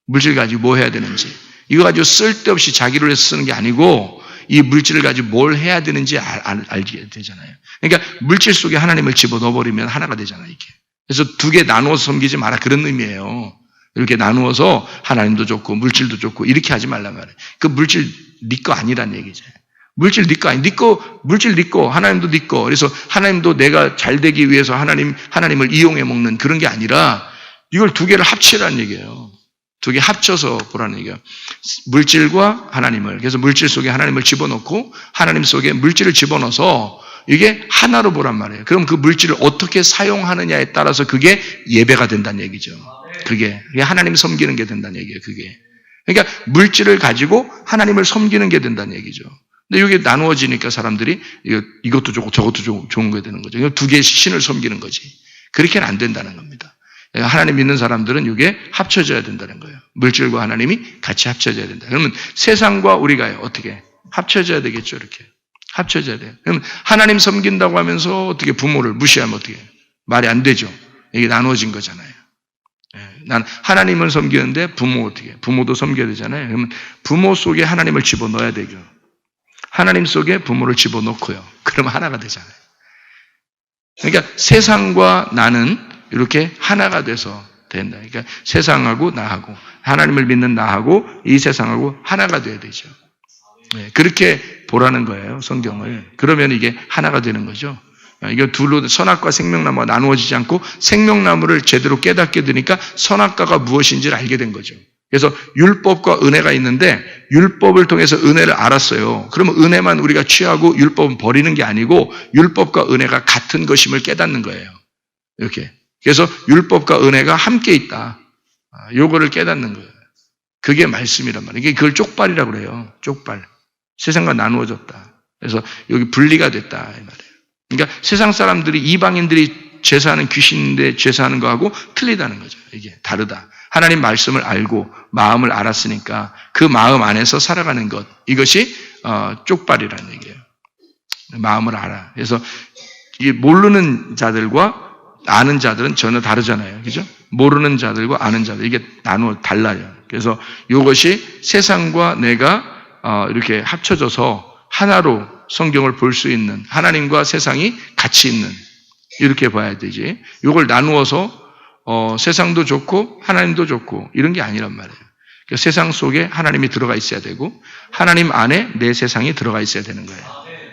물질 가지고 뭐 해야 되는지. 이거 가지고 쓸데없이 자기를 위해서 쓰는 게 아니고 이 물질을 가지고 뭘 해야 되는지 알게 되잖아요. 그러니까 물질 속에 하나님을 집어넣어버리면 하나가 되잖아요. 이게. 그래서 두 개 나누어서 섬기지 마라 그런 의미예요. 이렇게 나누어서 하나님도 좋고 물질도 좋고 이렇게 하지 말란 말이에요. 그 물질 네 거 아니란 얘기죠. 물질 네 거 아니, 물질 네 거, 하나님도 네 거. 그래서 하나님도 내가 잘 되기 위해서 하나님을 이용해 먹는 그런 게 아니라 이걸 두 개를 합치라는 얘기예요. 두 개 합쳐서 보라는 얘기예요. 물질과 하나님을. 그래서 물질 속에 하나님을 집어넣고 하나님 속에 물질을 집어넣어서 이게 하나로 보란 말이에요. 그럼 그 물질을 어떻게 사용하느냐에 따라서 그게 예배가 된다는 얘기죠. 그게 하나님 섬기는 게 된다는 얘기예요. 그게. 그러니까 물질을 가지고 하나님을 섬기는 게 된다는 얘기죠. 근데 이게 나누어지니까 사람들이 이것도 좋고 저것도 좋은 게 되는 거죠. 두 개의 신을 섬기는 거지. 그렇게는 안 된다는 겁니다. 하나님 믿는 사람들은 이게 합쳐져야 된다는 거예요. 물질과 하나님이 같이 합쳐져야 된다. 그러면 세상과 우리가 어떻게 합쳐져야 되겠죠, 이렇게. 합쳐져야 돼요. 그러면 하나님 섬긴다고 하면서 어떻게 부모를 무시하면 어떻게 해요? 말이 안 되죠. 이게 나누어진 거잖아요. 난 하나님을 섬기는데 부모도 섬겨야 되잖아요. 그러면 부모 속에 하나님을 집어넣어야 되죠. 하나님 속에 부모를 집어넣고요. 그러면 하나가 되잖아요. 그러니까 세상과 나는 이렇게 하나가 돼서 된다. 그러니까 세상하고 나하고 하나님을 믿는 나하고 이 세상하고 하나가 돼야 되죠. 그렇게 보라는 거예요. 성경을. 그러면 이게 하나가 되는 거죠. 이게 둘로 선악과 생명나무가 나누어지지 않고 생명나무를 제대로 깨닫게 되니까 선악과가 무엇인지를 알게 된 거죠. 그래서 율법과 은혜가 있는데 율법을 통해서 은혜를 알았어요. 그러면 은혜만 우리가 취하고 율법은 버리는 게 아니고 율법과 은혜가 같은 것임을 깨닫는 거예요. 이렇게. 그래서 율법과 은혜가 함께 있다. 요거를 깨닫는 거예요. 그게 말씀이란 말이에요. 이게 그걸 쪽발이라고 그래요. 쪽발. 세상과 나누어졌다. 그래서 여기 분리가 됐다 이 말이에요. 그러니까 세상 사람들이 이방인들이 제사하는 귀신인데 제사하는 거하고 틀리다는 거죠. 이게 다르다. 하나님 말씀을 알고 마음을 알았으니까 그 마음 안에서 살아가는 것. 이것이 쪽발이라는 얘기예요. 마음을 알아. 그래서 이게 모르는 자들과 아는 자들은 전혀 다르잖아요. 그죠? 모르는 자들과 아는 자들. 이게 달라요. 그래서 이것이 세상과 내가 이렇게 합쳐져서 하나로 성경을 볼 수 있는 하나님과 세상이 같이 있는 이렇게 봐야 되지. 이걸 나누어서 세상도 좋고 하나님도 좋고 이런 게 아니란 말이에요. 그러니까 세상 속에 하나님이 들어가 있어야 되고 하나님 안에 내 세상이 들어가 있어야 되는 거예요.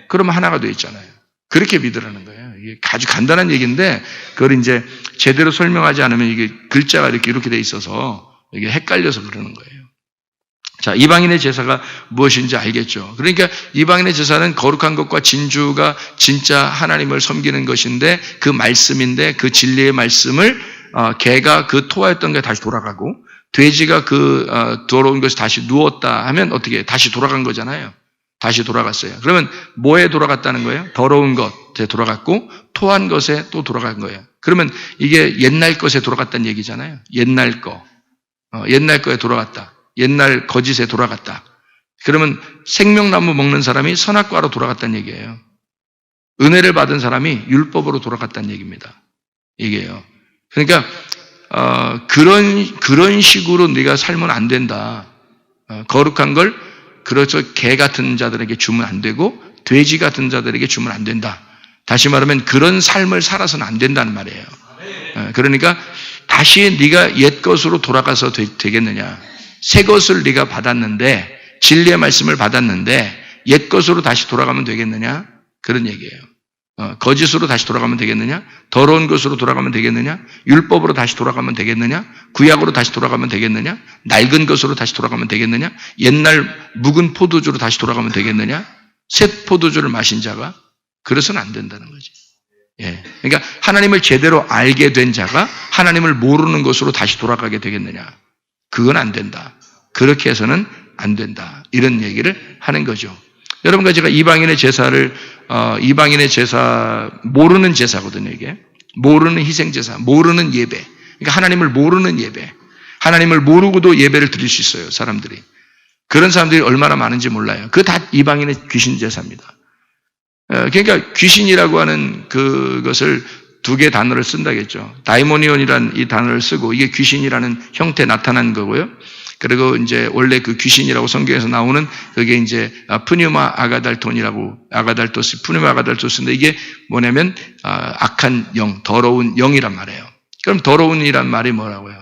그러면 하나가 되어 있잖아요. 그렇게 믿으라는 거예요. 이게 아주 간단한 얘기인데 그걸 이제 제대로 설명하지 않으면 이게 글자가 이렇게 돼 있어서 이게 헷갈려서 그러는 거예요. 자, 이방인의 제사가 무엇인지 알겠죠? 그러니까 이방인의 제사는 거룩한 것과 진주가 진짜 하나님을 섬기는 것인데 그 말씀인데 그 진리의 말씀을 개가 그 토하였던 게 다시 돌아가고 돼지가 그 더러운 것이 다시 누웠다 하면 어떻게 다시 돌아간 거잖아요. 다시 돌아갔어요. 그러면 뭐에 돌아갔다는 거예요? 더러운 것에 돌아갔고 토한 것에 또 돌아간 거예요. 그러면 이게 옛날 것에 돌아갔다는 얘기잖아요. 옛날 거에 돌아갔다. 옛날 거짓에 돌아갔다. 그러면 생명나무 먹는 사람이 선악과로 돌아갔다는 얘기예요. 은혜를 받은 사람이 율법으로 돌아갔다는 얘기입니다. 이게요. 그러니까 그런 식으로 네가 살면 안 된다. 거룩한 걸 그렇죠. 개 같은 자들에게 주면 안 되고 돼지 같은 자들에게 주면 안 된다. 다시 말하면 그런 삶을 살아서는 안 된다는 말이에요. 그러니까 다시 네가 옛 것으로 돌아가서 되겠느냐. 새 것을 네가 받았는데 진리의 말씀을 받았는데 옛 것으로 다시 돌아가면 되겠느냐? 그런 얘기예요. 거짓으로 다시 돌아가면 되겠느냐? 더러운 것으로 돌아가면 되겠느냐? 율법으로 다시 돌아가면 되겠느냐? 구약으로 다시 돌아가면 되겠느냐? 낡은 것으로 다시 돌아가면 되겠느냐? 옛날 묵은 포도주로 다시 돌아가면 되겠느냐? 새 포도주를 마신 자가 그래서는 안 된다는 거지. 예. 그러니까 하나님을 제대로 알게 된 자가 하나님을 모르는 것으로 다시 돌아가게 되겠느냐? 그건 안 된다. 그렇게 해서는 안 된다. 이런 얘기를 하는 거죠. 여러분과 제가 이방인의 제사, 모르는 제사거든요, 이게. 모르는 희생제사, 모르는 예배. 그러니까 하나님을 모르는 예배. 하나님을 모르고도 예배를 드릴 수 있어요, 사람들이. 그런 사람들이 얼마나 많은지 몰라요. 그거 다 이방인의 귀신 제사입니다. 그러니까 귀신이라고 하는 그것을 두 개의 단어를 쓴다겠죠. 다이모니온이라는 이 단어를 쓰고 이게 귀신이라는 형태에 나타난 거고요. 그리고 이제 원래 그 귀신이라고 성경에서 나오는 그게 이제 푸뉴마 아가달토스인데 이게 뭐냐면 악한 영, 더러운 영이란 말이에요. 그럼 더러운이란 말이 뭐라고요?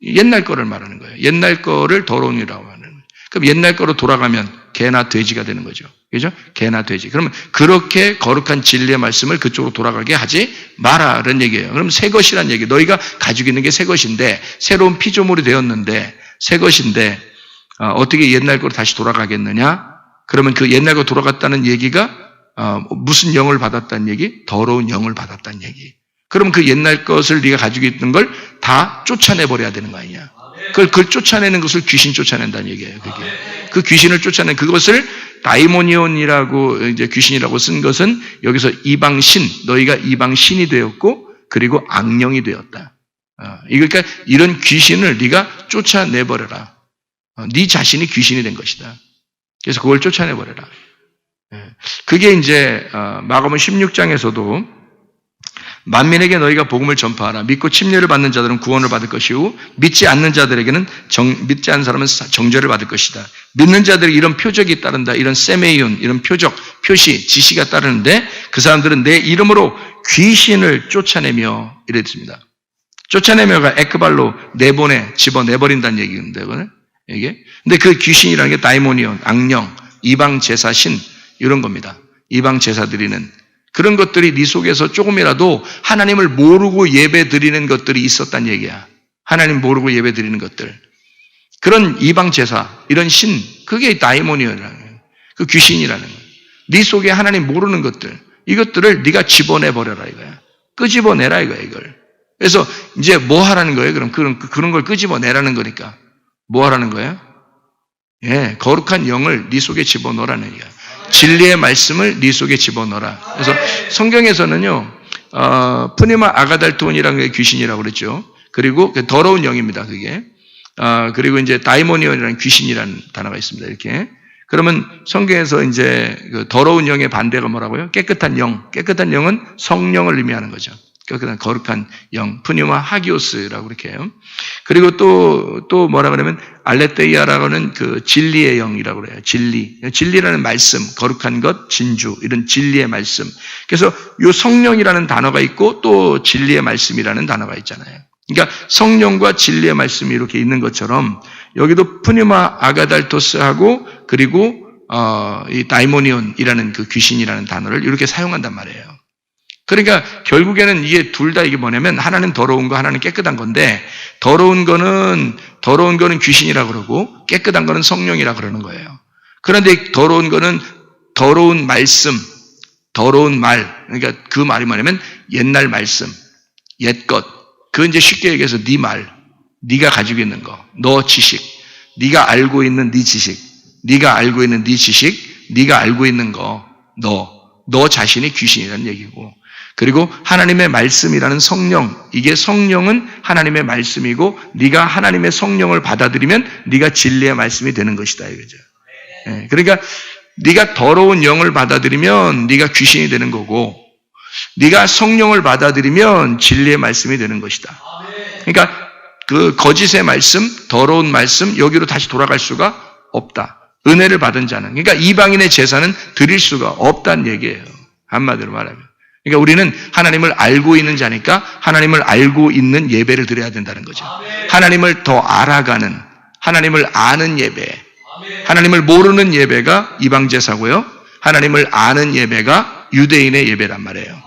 옛날 거를 말하는 거예요. 옛날 거를 더러운이라고 하는 거예요. 그럼 옛날 거로 돌아가면 개나 돼지가 되는 거죠. 그죠? 개나 돼지. 그러면 그렇게 거룩한 진리의 말씀을 그쪽으로 돌아가게 하지 마라. 그런 얘기예요. 그럼 새 것이란 얘기. 너희가 가지고 있는 게 새 것인데, 새로운 피조물이 되었는데, 새 것인데, 어떻게 옛날 거로 다시 돌아가겠느냐? 그러면 그 옛날 거 돌아갔다는 얘기가, 무슨 영을 받았다는 얘기? 더러운 영을 받았다는 얘기. 그럼 그 옛날 것을 네가 가지고 있는 걸 다 쫓아내버려야 되는 거 아니냐? 그걸 쫓아내는 것을 귀신 쫓아낸다는 얘기예요, 그게. 그 귀신을 쫓아낸 그것을 다이모니온이라고 이제 귀신이라고 쓴 것은 여기서 이방신, 너희가 이방신이 되었고 그리고 악령이 되었다. 그러니까 이런 귀신을 네가 쫓아내버려라. 네 자신이 귀신이 된 것이다. 그래서 그걸 쫓아내버려라. 그게 이제 마가복음 16장에서도 만민에게 너희가 복음을 전파하라. 믿고 침례를 받는 자들은 구원을 받을 것이고 믿지 않는 자들에게는 믿지 않는 사람은 정죄를 받을 것이다. 믿는 자들이 이런 표적이 따른다. 이런 세메이온, 이런 표적, 표시, 지시가 따르는데 그 사람들은 내 이름으로 귀신을 쫓아내며 이랬습니다. 쫓아내며가 에크발로 내보내, 집어내버린다는 얘기인데 이게. 근데 그 귀신이라는 게 다이모니온, 악령, 이방 제사 신 이런 겁니다. 이방 제사 드리는 그런 것들이 네 속에서 조금이라도 하나님을 모르고 예배 드리는 것들이 있었단 얘기야. 하나님 모르고 예배 드리는 것들. 그런 이방 제사, 이런 신, 그게 다이모니온이라는 거예요. 그 귀신이라는 거예요. 네 속에 하나님 모르는 것들, 이것들을 네가 집어내버려라 이거야. 끄집어내라 이거야, 이걸. 그래서 이제 뭐 하라는 거예요? 그럼 그런 걸 끄집어내라는 거니까. 뭐 하라는 거예요? 예, 거룩한 영을 네 속에 집어넣으라는 얘기야. 진리의 말씀을 네 속에 집어넣어라. 그래서 성경에서는요, 푸니마 아가달톤이라는 게 귀신이라고 그랬죠. 그리고 더러운 영입니다, 그게. 그리고 이제 다이모니온이라는 귀신이라는 단어가 있습니다, 이렇게. 그러면 성경에서 이제 그 더러운 영의 반대가 뭐라고요? 깨끗한 영. 깨끗한 영은 성령을 의미하는 거죠. 깨끗한 거룩한 영, 푸니마 하기오스라고 이렇게 해요. 그리고 또 뭐라 그러면 알레테이아라고 하는 그 진리의 영이라고 그래요. 진리라는 말씀, 거룩한 것, 진주, 이런 진리의 말씀. 그래서 이 성령이라는 단어가 있고 또 진리의 말씀이라는 단어가 있잖아요. 그러니까 성령과 진리의 말씀이 이렇게 있는 것처럼 여기도 푸니마 아가달토스하고 그리고 이 다이모니온이라는 그 귀신이라는 단어를 이렇게 사용한단 말이에요. 그러니까 결국에는 이게 둘 다 이게 뭐냐면 하나는 더러운 거, 하나는 깨끗한 건데 더러운 거는 귀신이라고 그러고 깨끗한 거는 성령이라고 그러는 거예요. 그런데 더러운 거는 더러운 말씀, 더러운 말, 그러니까 그 말이 뭐냐면 옛날 말씀, 옛것. 그 이제 쉽게 얘기해서 네 말, 네가 가지고 있는 거, 너 지식, 네가 알고 있는 네 지식, 네가 알고 있는 네 지식, 네가 알고 있는 거, 너 자신이 귀신이라는 얘기고. 그리고 하나님의 말씀이라는 성령, 이게 성령은 하나님의 말씀이고 네가 하나님의 성령을 받아들이면 네가 진리의 말씀이 되는 것이다 이거죠. 네, 그러니까 네가 더러운 영을 받아들이면 네가 귀신이 되는 거고 네가 성령을 받아들이면 진리의 말씀이 되는 것이다. 그러니까 그 거짓의 말씀, 더러운 말씀 여기로 다시 돌아갈 수가 없다. 은혜를 받은 자는, 그러니까 이방인의 제사는 드릴 수가 없다는 얘기예요. 한마디로 말하면. 그러니까 우리는 하나님을 알고 있는 자니까 하나님을 알고 있는 예배를 드려야 된다는 거죠. 하나님을 더 알아가는, 하나님을 아는 예배, 하나님을 모르는 예배가 이방 제사고요. 하나님을 아는 예배가 유대인의 예배란 말이에요.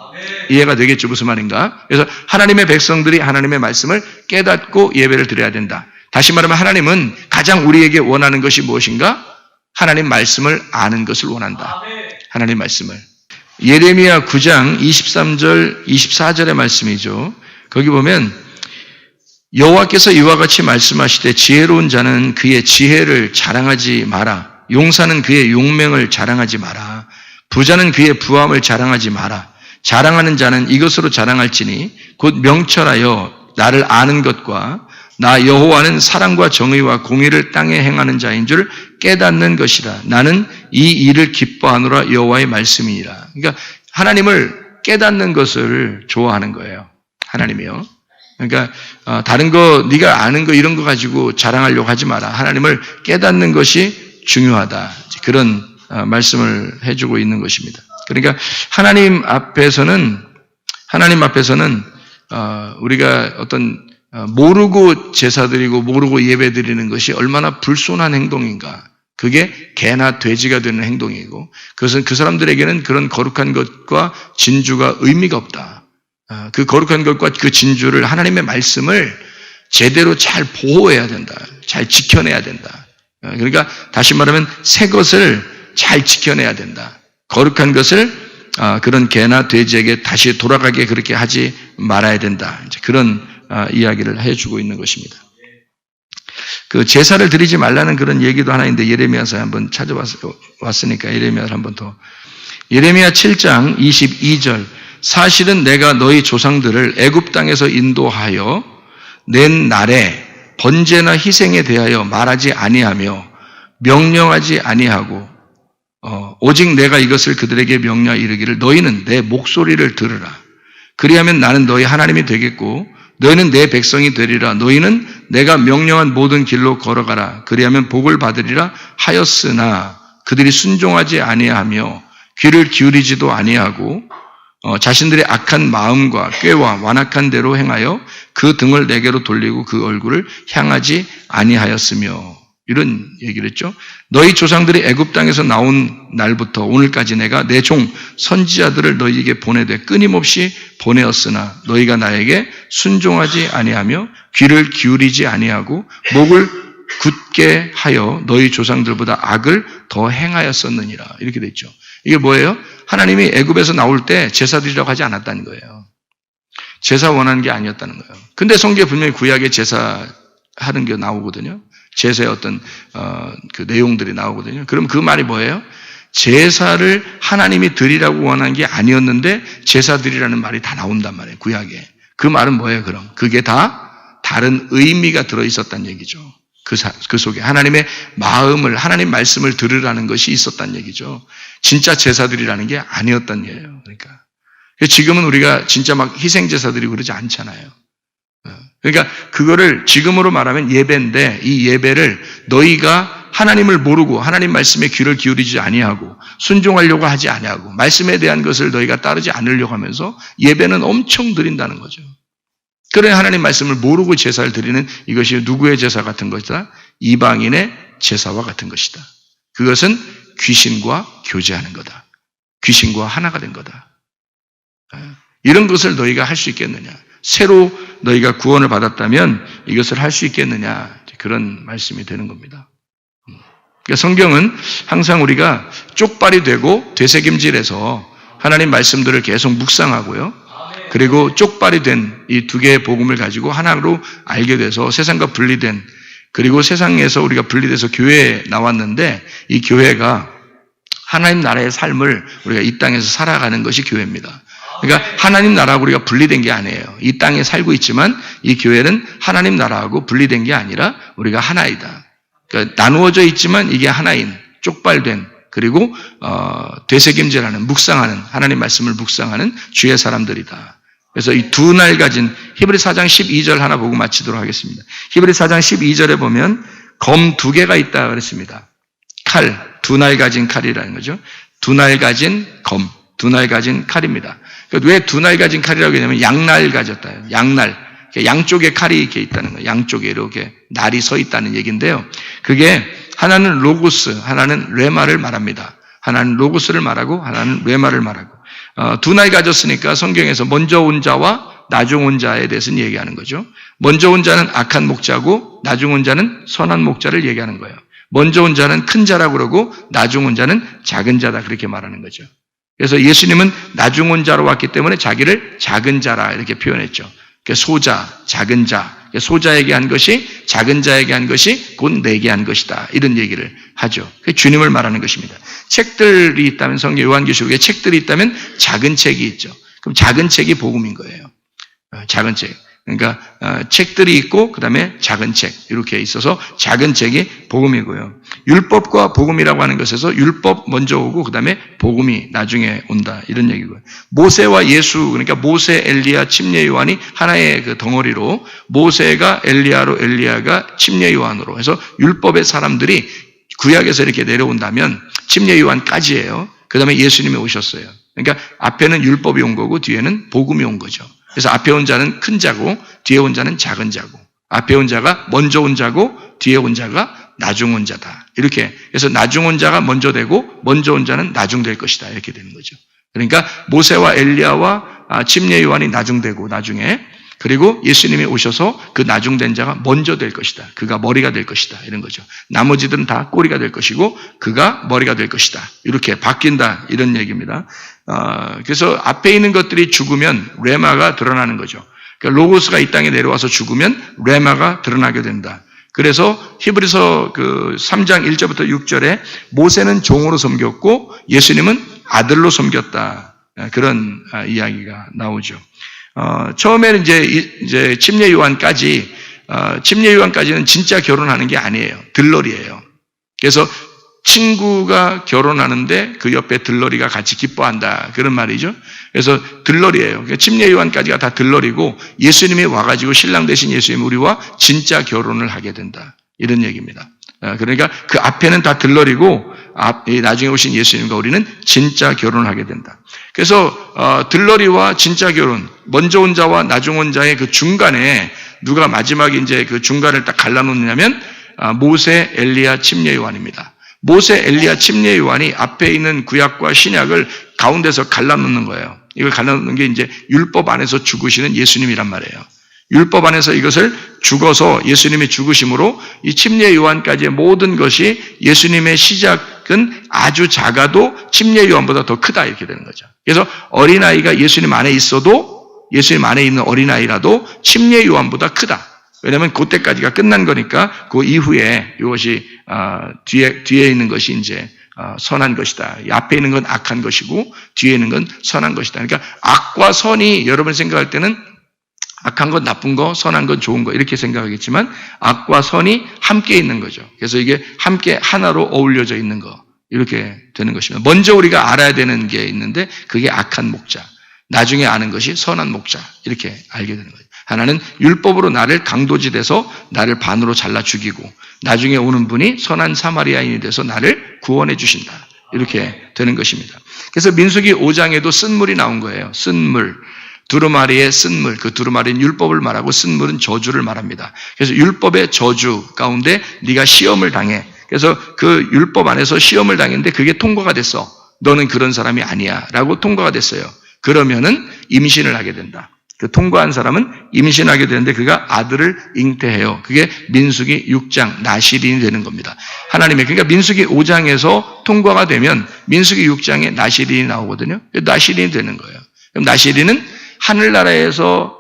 이해가 되겠죠? 무슨 말인가? 그래서 하나님의 백성들이 하나님의 말씀을 깨닫고 예배를 드려야 된다. 다시 말하면 하나님은 가장 우리에게 원하는 것이 무엇인가? 하나님 말씀을 아는 것을 원한다. 하나님 말씀을. 예레미야 9장 23절, 24절의 말씀이죠. 거기 보면 여호와께서 이와 같이 말씀하시되 지혜로운 자는 그의 지혜를 자랑하지 마라. 용사는 그의 용맹을 자랑하지 마라. 부자는 그의 부함을 자랑하지 마라. 자랑하는 자는 이것으로 자랑할지니 곧 명철하여 나를 아는 것과 나 여호와는 사랑과 정의와 공의를 땅에 행하는 자인 줄 깨닫는 것이라. 나는 이 일을 기뻐하노라 여호와의 말씀이니라. 그러니까 하나님을 깨닫는 것을 좋아하는 거예요. 하나님이요. 그러니까 다른 거 네가 아는 거 이런 거 가지고 자랑하려고 하지 마라. 하나님을 깨닫는 것이 중요하다. 그런 말씀을 해주고 있는 것입니다. 그러니까 하나님 앞에서는 우리가 어떤 모르고 제사 드리고 모르고 예배 드리는 것이 얼마나 불손한 행동인가. 그게 개나 돼지가 되는 행동이고 그것은 그 사람들에게는 그런 거룩한 것과 진주가 의미가 없다. 그 거룩한 것과 그 진주를 하나님의 말씀을 제대로 잘 보호해야 된다. 잘 지켜내야 된다. 그러니까 다시 말하면 새 것을 잘 지켜내야 된다. 거룩한 것을 그런 개나 돼지에게 다시 돌아가게 그렇게 하지 말아야 된다. 이제 그런 이야기를 해주고 있는 것입니다. 그 제사를 드리지 말라는 그런 얘기도 하나 있는데 예레미야서 한번 찾아왔으니까 예레미야를 한번 더. 예레미야 7장 22절. 사실은 내가 너희 조상들을 애굽 땅에서 인도하여 낸 날에 번제나 희생에 대하여 말하지 아니하며 명령하지 아니하고 오직 내가 이것을 그들에게 명령 이르기를 너희는 내 목소리를 들으라. 그리하면 나는 너희 하나님이 되겠고 너희는 내 백성이 되리라. 너희는 내가 명령한 모든 길로 걸어가라. 그리하면 복을 받으리라 하였으나 그들이 순종하지 아니하며 귀를 기울이지도 아니하고 자신들의 악한 마음과 꾀와 완악한 대로 행하여 그 등을 내게로 돌리고 그 얼굴을 향하지 아니하였으며, 이런 얘기를 했죠. 너희 조상들이 애굽 땅에서 나온 날부터 오늘까지 내가 내 종 선지자들을 너희에게 보내되 끊임없이 보내었으나 너희가 나에게 순종하지 아니하며 귀를 기울이지 아니하고 목을 굳게 하여 너희 조상들보다 악을 더 행하였었느니라. 이렇게 돼 있죠. 이게 뭐예요? 하나님이 애굽에서 나올 때 제사 드리라고 하지 않았다는 거예요. 제사 원하는 게 아니었다는 거예요. 근데 성경에 분명히 구약에 제사 하는 게 나오거든요. 제사의 어떤 그 내용들이 나오거든요. 그럼 그 말이 뭐예요? 제사를 하나님이 드리라고 원한 게 아니었는데 제사 드리라는 말이 다 나온단 말이에요. 구약에. 그 말은 뭐예요? 그럼 그게 다 다른 의미가 들어있었단 얘기죠. 그 속에 하나님의 마음을, 하나님 말씀을 들으라는 것이 있었단 얘기죠. 진짜 제사들이라는 게 아니었단 얘기예요. 그러니까 지금은 우리가 진짜 막 희생제사들이 그러지 않잖아요. 그러니까 그거를 지금으로 말하면 예배인데, 이 예배를 너희가 하나님을 모르고 하나님 말씀에 귀를 기울이지 아니하고 순종하려고 하지 아니하고 말씀에 대한 것을 너희가 따르지 않으려고 하면서 예배는 엄청 드린다는 거죠. 그래 하나님 말씀을 모르고 제사를 드리는 이것이 누구의 제사 같은 것이다? 이방인의 제사와 같은 것이다. 그것은 귀신과 교제하는 거다. 귀신과 하나가 된 거다. 이런 것을 너희가 할 수 있겠느냐? 새로 너희가 구원을 받았다면 이것을 할 수 있겠느냐? 그런 말씀이 되는 겁니다. 그러니까 성경은 항상 우리가 쪽발이 되고 되새김질해서 하나님 말씀들을 계속 묵상하고요. 그리고 쪽발이 된 이 두 개의 복음을 가지고 하나로 알게 돼서 세상과 분리된, 그리고 세상에서 우리가 분리돼서 교회에 나왔는데 이 교회가 하나님 나라의 삶을 우리가 이 땅에서 살아가는 것이 교회입니다. 그러니까 하나님 나라하고 우리가 분리된 게 아니에요. 이 땅에 살고 있지만 이 교회는 하나님 나라하고 분리된 게 아니라 우리가 하나이다. 그러니까 나누어져 있지만 이게 하나인, 쪽발된, 그리고 되새김질하는, 묵상하는, 하나님 말씀을 묵상하는 주의 사람들이다. 그래서 이 두 날 가진, 히브리 4장 12절 하나 보고 마치도록 하겠습니다. 히브리 4장 12절에 보면 검 두 개가 있다 그랬습니다. 칼, 두 날 가진 칼이라는 거죠. 두 날 가진 검, 두 날 가진 칼입니다. 그러니까 왜 두 날 가진 칼이라고 하냐면 양날 가졌다. 양날. 양쪽에 칼이 이렇게 있다는 거예요. 양쪽에 이렇게 날이 서 있다는 얘기인데요. 그게 하나는 로고스, 하나는 레마를 말합니다. 하나는 로고스를 말하고 하나는 레마를 말하고. 두 날 가졌으니까 성경에서 먼저 온 자와 나중 온 자에 대해서는 얘기하는 거죠. 먼저 온 자는 악한 목자고 나중 온 자는 선한 목자를 얘기하는 거예요. 먼저 온 자는 큰 자라고 그러고 나중 온 자는 작은 자다 그렇게 말하는 거죠. 그래서 예수님은 나중 온 자로 왔기 때문에 자기를 작은 자라 이렇게 표현했죠. 소자, 작은 자, 소자에게 한 것이 작은 자에게 한 것이 곧 내게 한 것이다. 이런 얘기를 하죠. 주님을 말하는 것입니다. 책들이 있다면 성경 요한계시록에 책들이 있다면 작은 책이 있죠. 그럼 작은 책이 복음인 거예요. 작은 책. 그러니까 책들이 있고 그다음에 작은 책 이렇게 있어서 작은 책이 복음이고요. 율법과 복음이라고 하는 것에서 율법 먼저 오고 그다음에 복음이 나중에 온다 이런 얘기고요. 모세와 예수, 그러니까 모세, 엘리야, 침례 요한이 하나의 그 덩어리로 모세가 엘리야로, 엘리야가 침례 요한으로 해서 율법의 사람들이 구약에서 이렇게 내려온다면 침례 요한까지예요. 그다음에 예수님이 오셨어요. 그러니까 앞에는 율법이 온 거고 뒤에는 복음이 온 거죠. 그래서 앞에 온 자는 큰 자고 뒤에 온 자는 작은 자고, 앞에 온 자가 먼저 온 자고 뒤에 온 자가 나중 온 자다. 이렇게 해서 나중 온 자가 먼저 되고 먼저 온 자는 나중 될 것이다. 이렇게 되는 거죠. 그러니까 모세와 엘리야와 침례 요한이 나중되고 나중에, 그리고 예수님이 오셔서 그 나중된 자가 먼저 될 것이다. 그가 머리가 될 것이다. 이런 거죠. 나머지들은 다 꼬리가 될 것이고 그가 머리가 될 것이다. 이렇게 바뀐다. 이런 얘기입니다. 그래서 앞에 있는 것들이 죽으면 레마가 드러나는 거죠. 그러니까 로고스가 이 땅에 내려와서 죽으면 레마가 드러나게 된다. 그래서 히브리서 3장 1절부터 6절에 모세는 종으로 섬겼고 예수님은 아들로 섬겼다. 그런 이야기가 나오죠. 처음에는 이제 침례 요한까지는 진짜 결혼하는 게 아니에요. 들러리예요. 그래서 친구가 결혼하는데 그 옆에 들러리가 같이 기뻐한다. 그런 말이죠. 그래서 들러리예요. 그러니까 침례 요한까지가 다 들러리고 예수님이 와가지고 신랑 되신 예수님 우리와 진짜 결혼을 하게 된다. 이런 얘기입니다. 그러니까 그 앞에는 다 들러리고 나중에 오신 예수님과 우리는 진짜 결혼을 하게 된다. 그래서 들러리와 진짜 결혼, 먼저 온 자와 나중 온 자의 그 중간에 누가 마지막에 이제 그 중간을 딱 갈라놓느냐면 모세, 엘리야, 침례 요한입니다. 모세, 엘리야, 침례 요한이 앞에 있는 구약과 신약을 가운데서 갈라놓는 거예요. 이걸 갈라놓는 게 이제 율법 안에서 죽으시는 예수님이란 말이에요. 율법 안에서 이것을 죽어서 예수님이 죽으심으로 이 침례 요한까지의 모든 것이 예수님의 시작은 아주 작아도 침례 요한보다 더 크다 이렇게 되는 거죠. 그래서 어린아이가 예수님 안에 있어도 예수님 안에 있는 어린아이라도 침례 요한보다 크다. 왜냐하면 그때까지가 끝난 거니까 그 이후에 이것이 뒤에 있는 것이 이제 선한 것이다. 앞에 있는 건 악한 것이고 뒤에 있는 건 선한 것이다. 그러니까 악과 선이 여러분 생각할 때는 악한 건 나쁜 거, 선한 건 좋은 거 이렇게 생각하겠지만 악과 선이 함께 있는 거죠. 그래서 이게 함께 하나로 어울려져 있는 거 이렇게 되는 것입니다. 먼저 우리가 알아야 되는 게 있는데 그게 악한 목자, 나중에 아는 것이 선한 목자 이렇게 알게 되는 거죠. 하나는 율법으로 나를 강도질해서 나를 반으로 잘라 죽이고 나중에 오는 분이 선한 사마리아인이 돼서 나를 구원해 주신다. 이렇게 되는 것입니다. 그래서 민수기 5장에도 쓴물이 나온 거예요. 쓴물. 두루마리의 쓴물, 그 두루마리는 율법을 말하고 쓴물은 저주를 말합니다. 그래서 율법의 저주 가운데 네가 시험을 당해. 그래서 그 율법 안에서 시험을 당했는데 그게 통과가 됐어. 너는 그런 사람이 아니야 라고 통과가 됐어요. 그러면은 임신을 하게 된다. 그 통과한 사람은 임신하게 되는데 그가 아들을 잉태해요. 그게 민수기 6장 나실인이 되는 겁니다. 하나님의 그러니까 민수기 5장에서 통과가 되면 민수기 6장에 나실인이 나오거든요. 나실인이 되는 거예요. 그럼 나실인은 하늘나라에서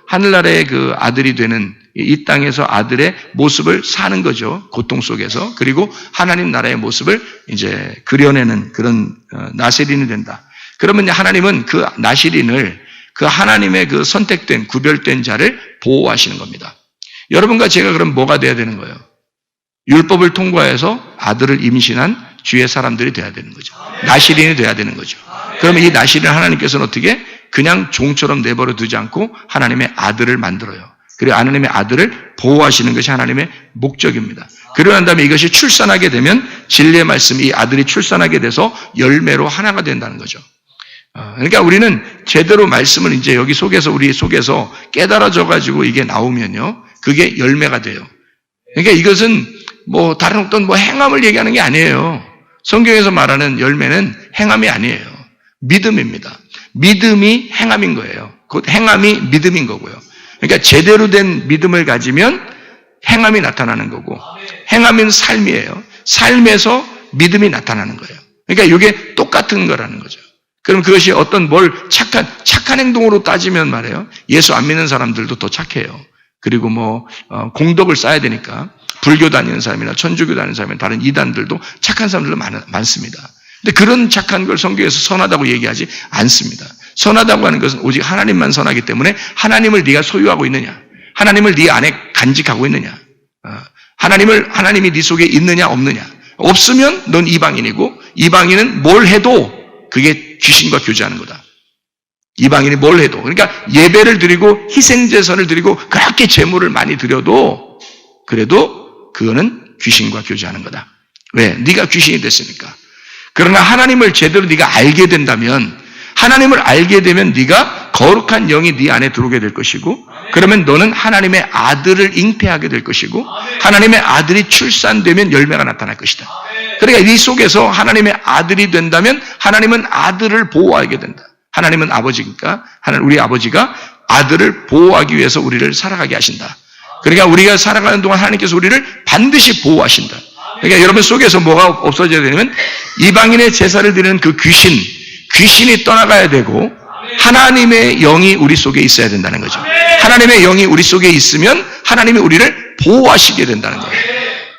하늘나라의 그 아들이 되는 이 땅에서 아들의 모습을 사는 거죠. 고통 속에서. 그리고 하나님 나라의 모습을 이제 그려내는 그런 나실인이 된다. 그러면 하나님은 그 나실인을 그 하나님의 그 선택된 구별된 자를 보호하시는 겁니다. 여러분과 제가 그럼 뭐가 돼야 되는 거예요? 율법을 통과해서 아들을 임신한 주의 사람들이 돼야 되는 거죠. 나실인이 돼야 되는 거죠. 그러면 이 나실인 하나님께서는 어떻게 그냥 종처럼 내버려 두지 않고 하나님의 아들을 만들어요. 그리고 하나님의 아들을 보호하시는 것이 하나님의 목적입니다. 그러고 난 다음에 이것이 출산하게 되면 진리의 말씀, 이 아들이 출산하게 돼서 열매로 하나가 된다는 거죠. 그러니까 우리는 제대로 말씀을 이제 여기 속에서 우리 속에서 깨달아져 가지고 이게 나오면요, 그게 열매가 돼요. 그러니까 이것은 뭐 다른 어떤 뭐 행함을 얘기하는 게 아니에요. 성경에서 말하는 열매는 행함이 아니에요. 믿음입니다. 믿음이 행함인 거예요. 곧 행함이 믿음인 거고요. 그러니까 제대로 된 믿음을 가지면 행함이 나타나는 거고, 행함은 삶이에요. 삶에서 믿음이 나타나는 거예요. 그러니까 이게 똑같은 거라는 거죠. 그럼 그것이 어떤 착한 행동으로 따지면 말이에요. 예수 안 믿는 사람들도 더 착해요. 그리고 공덕을 쌓아야 되니까 불교 다니는 사람이나 천주교 다니는 사람이나 다른 이단들도 착한 사람들도 많습니다. 근데 그런 착한 걸 성경에서 선하다고 얘기하지 않습니다. 선하다고 하는 것은 오직 하나님만 선하기 때문에 하나님을 네가 소유하고 있느냐, 하나님을 네 안에 간직하고 있느냐, 하나님이 네 속에 있느냐 없느냐. 없으면 넌 이방인이고, 이방인은 뭘 해도 그게 귀신과 교제하는 거다. 이방인이 뭘 해도, 그러니까 예배를 드리고 희생제선을 드리고 그렇게 제물을 많이 드려도 그래도 그거는 귀신과 교제하는 거다. 왜? 네가 귀신이 됐으니까. 그러나 하나님을 제대로 네가 알게 된다면, 하나님을 알게 되면 네가 거룩한 영이 네 안에 들어오게 될 것이고, 그러면 너는 하나님의 아들을 잉태하게 될 것이고, 하나님의 아들이 출산되면 열매가 나타날 것이다. 그러니까 네 속에서 하나님의 아들이 된다면 하나님은 아들을 보호하게 된다. 하나님은 아버지니까, 우리 아버지가 아들을 보호하기 위해서 우리를 살아가게 하신다. 그러니까 우리가 살아가는 동안 하나님께서 우리를 반드시 보호하신다. 그러니까 여러분 속에서 뭐가 없어져야 되냐면, 이방인의 제사를 드리는 그 귀신이 떠나가야 되고, 하나님의 영이 우리 속에 있어야 된다는 거죠. 하나님의 영이 우리 속에 있으면 하나님이 우리를 보호하시게 된다는 거예요.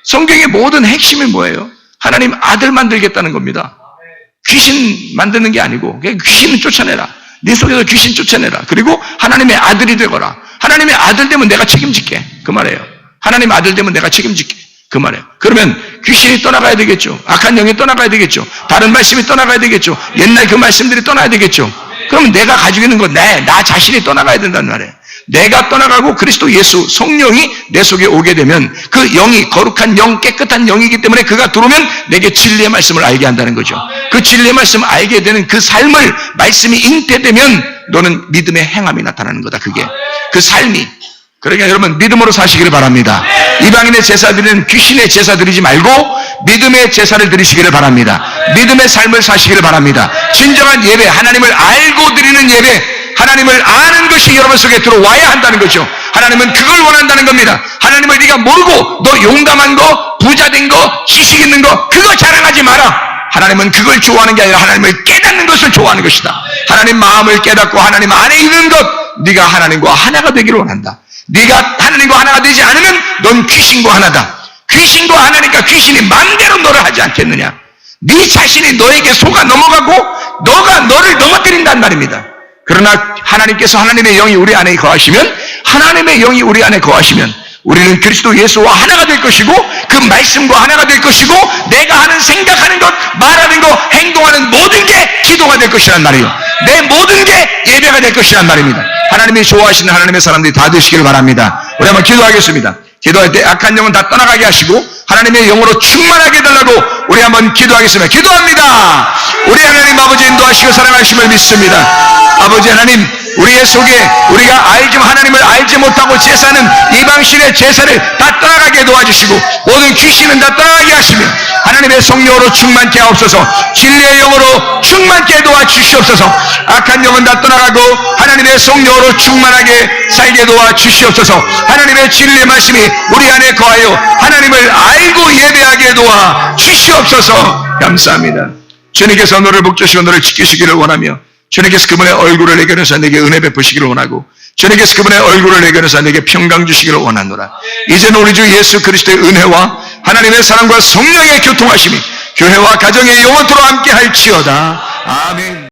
성경의 모든 핵심이 뭐예요? 하나님 아들 만들겠다는 겁니다. 귀신 만드는 게 아니고, 그냥 귀신을 쫓아내라. 네 속에서 귀신 쫓아내라. 그리고 하나님의 아들이 되거라. 하나님의 아들 되면 내가 책임질게. 그 말이에요. 하나님의 아들 되면 내가 책임질게. 그 말이에요. 그러면 귀신이 떠나가야 되겠죠. 악한 영이 떠나가야 되겠죠. 다른 말씀이 떠나가야 되겠죠. 옛날 그 말씀들이 떠나야 되겠죠. 그러면 내가 가지고 있는 거, 나 자신이 떠나가야 된다는 말이에요. 내가 떠나가고 그리스도 예수, 성령이 내 속에 오게 되면 그 영이 거룩한 영, 깨끗한 영이기 때문에 그가 들어오면 내게 진리의 말씀을 알게 한다는 거죠. 그 진리의 말씀을 알게 되는 그 삶을, 말씀이 잉태되면 너는 믿음의 행함이 나타나는 거다. 그게. 그 삶이. 그러니까 여러분 믿음으로 사시기를 바랍니다. 이방인의 제사 드리는 귀신의 제사 드리지 말고 믿음의 제사를 드리시기를 바랍니다. 믿음의 삶을 사시기를 바랍니다. 진정한 예배, 하나님을 알고 드리는 예배, 하나님을 아는 것이 여러분 속에 들어와야 한다는 거죠. 하나님은 그걸 원한다는 겁니다. 하나님을 네가 모르고 너 용감한 거, 부자된 거, 지식 있는 거 그거 자랑하지 마라. 하나님은 그걸 좋아하는 게 아니라 하나님을 깨닫는 것을 좋아하는 것이다. 하나님 마음을 깨닫고 하나님 안에 있는 것, 네가 하나님과 하나가 되기를 원한다. 네가 하나님과 하나가 되지 않으면 넌 귀신과 하나다. 귀신과 하나니까 귀신이 마음대로 너를 하지 않겠느냐. 네 자신이 너에게 속아 넘어가고 너가 너를 넘어뜨린단 말입니다. 그러나 하나님께서 하나님의 영이 우리 안에 거하시면, 하나님의 영이 우리 안에 거하시면 우리는 그리스도 예수와 하나가 될 것이고 그 말씀과 하나가 될 것이고 내가 하는 생각하는 것, 말하는 것, 행동하는 모든 게 기도가 될 것이란 말이에요. 내 모든 게 예배가 될 것이란 말입니다. 하나님이 좋아하시는 하나님의 사람들이 다 되시기를 바랍니다. 우리 한번 기도하겠습니다. 기도할 때 악한 영은 다 떠나가게 하시고 하나님의 영으로 충만하게 해달라고 우리 한번 기도하겠습니다. 기도합니다. 우리 하나님 아버지 인도하시고 사랑하심을 믿습니다. 아버지 하나님, 우리의 속에 우리가 하나님을 알지 못하고 제사는 이방신의 제사를 다 떠나가게 도와주시고 모든 귀신은 다 떠나가게 하시며 하나님의 성령으로 충만케 하옵소서. 진리의 영으로 충만케 도와주시옵소서. 악한 영은 다 떠나가고 하나님의 성령으로 충만하게 살게 도와주시옵소서. 하나님의 진리의 말씀이 우리 안에 거하여 하나님을 알고 예배하게 도와주시옵소서. 감사합니다. 주님께서 너를 복주시고 너를 지키시기를 원하며 주님께서 그분의 얼굴을 내게 하셔서 내게 은혜 베푸시기를 원하고 주님께서 그분의 얼굴을 내게 하셔서 내게 평강 주시기를 원하노라. 이제는 우리 주 예수 그리스도의 은혜와 하나님의 사랑과 성령의 교통하심이 교회와 가정의 영원토록 함께 할지어다. 아멘.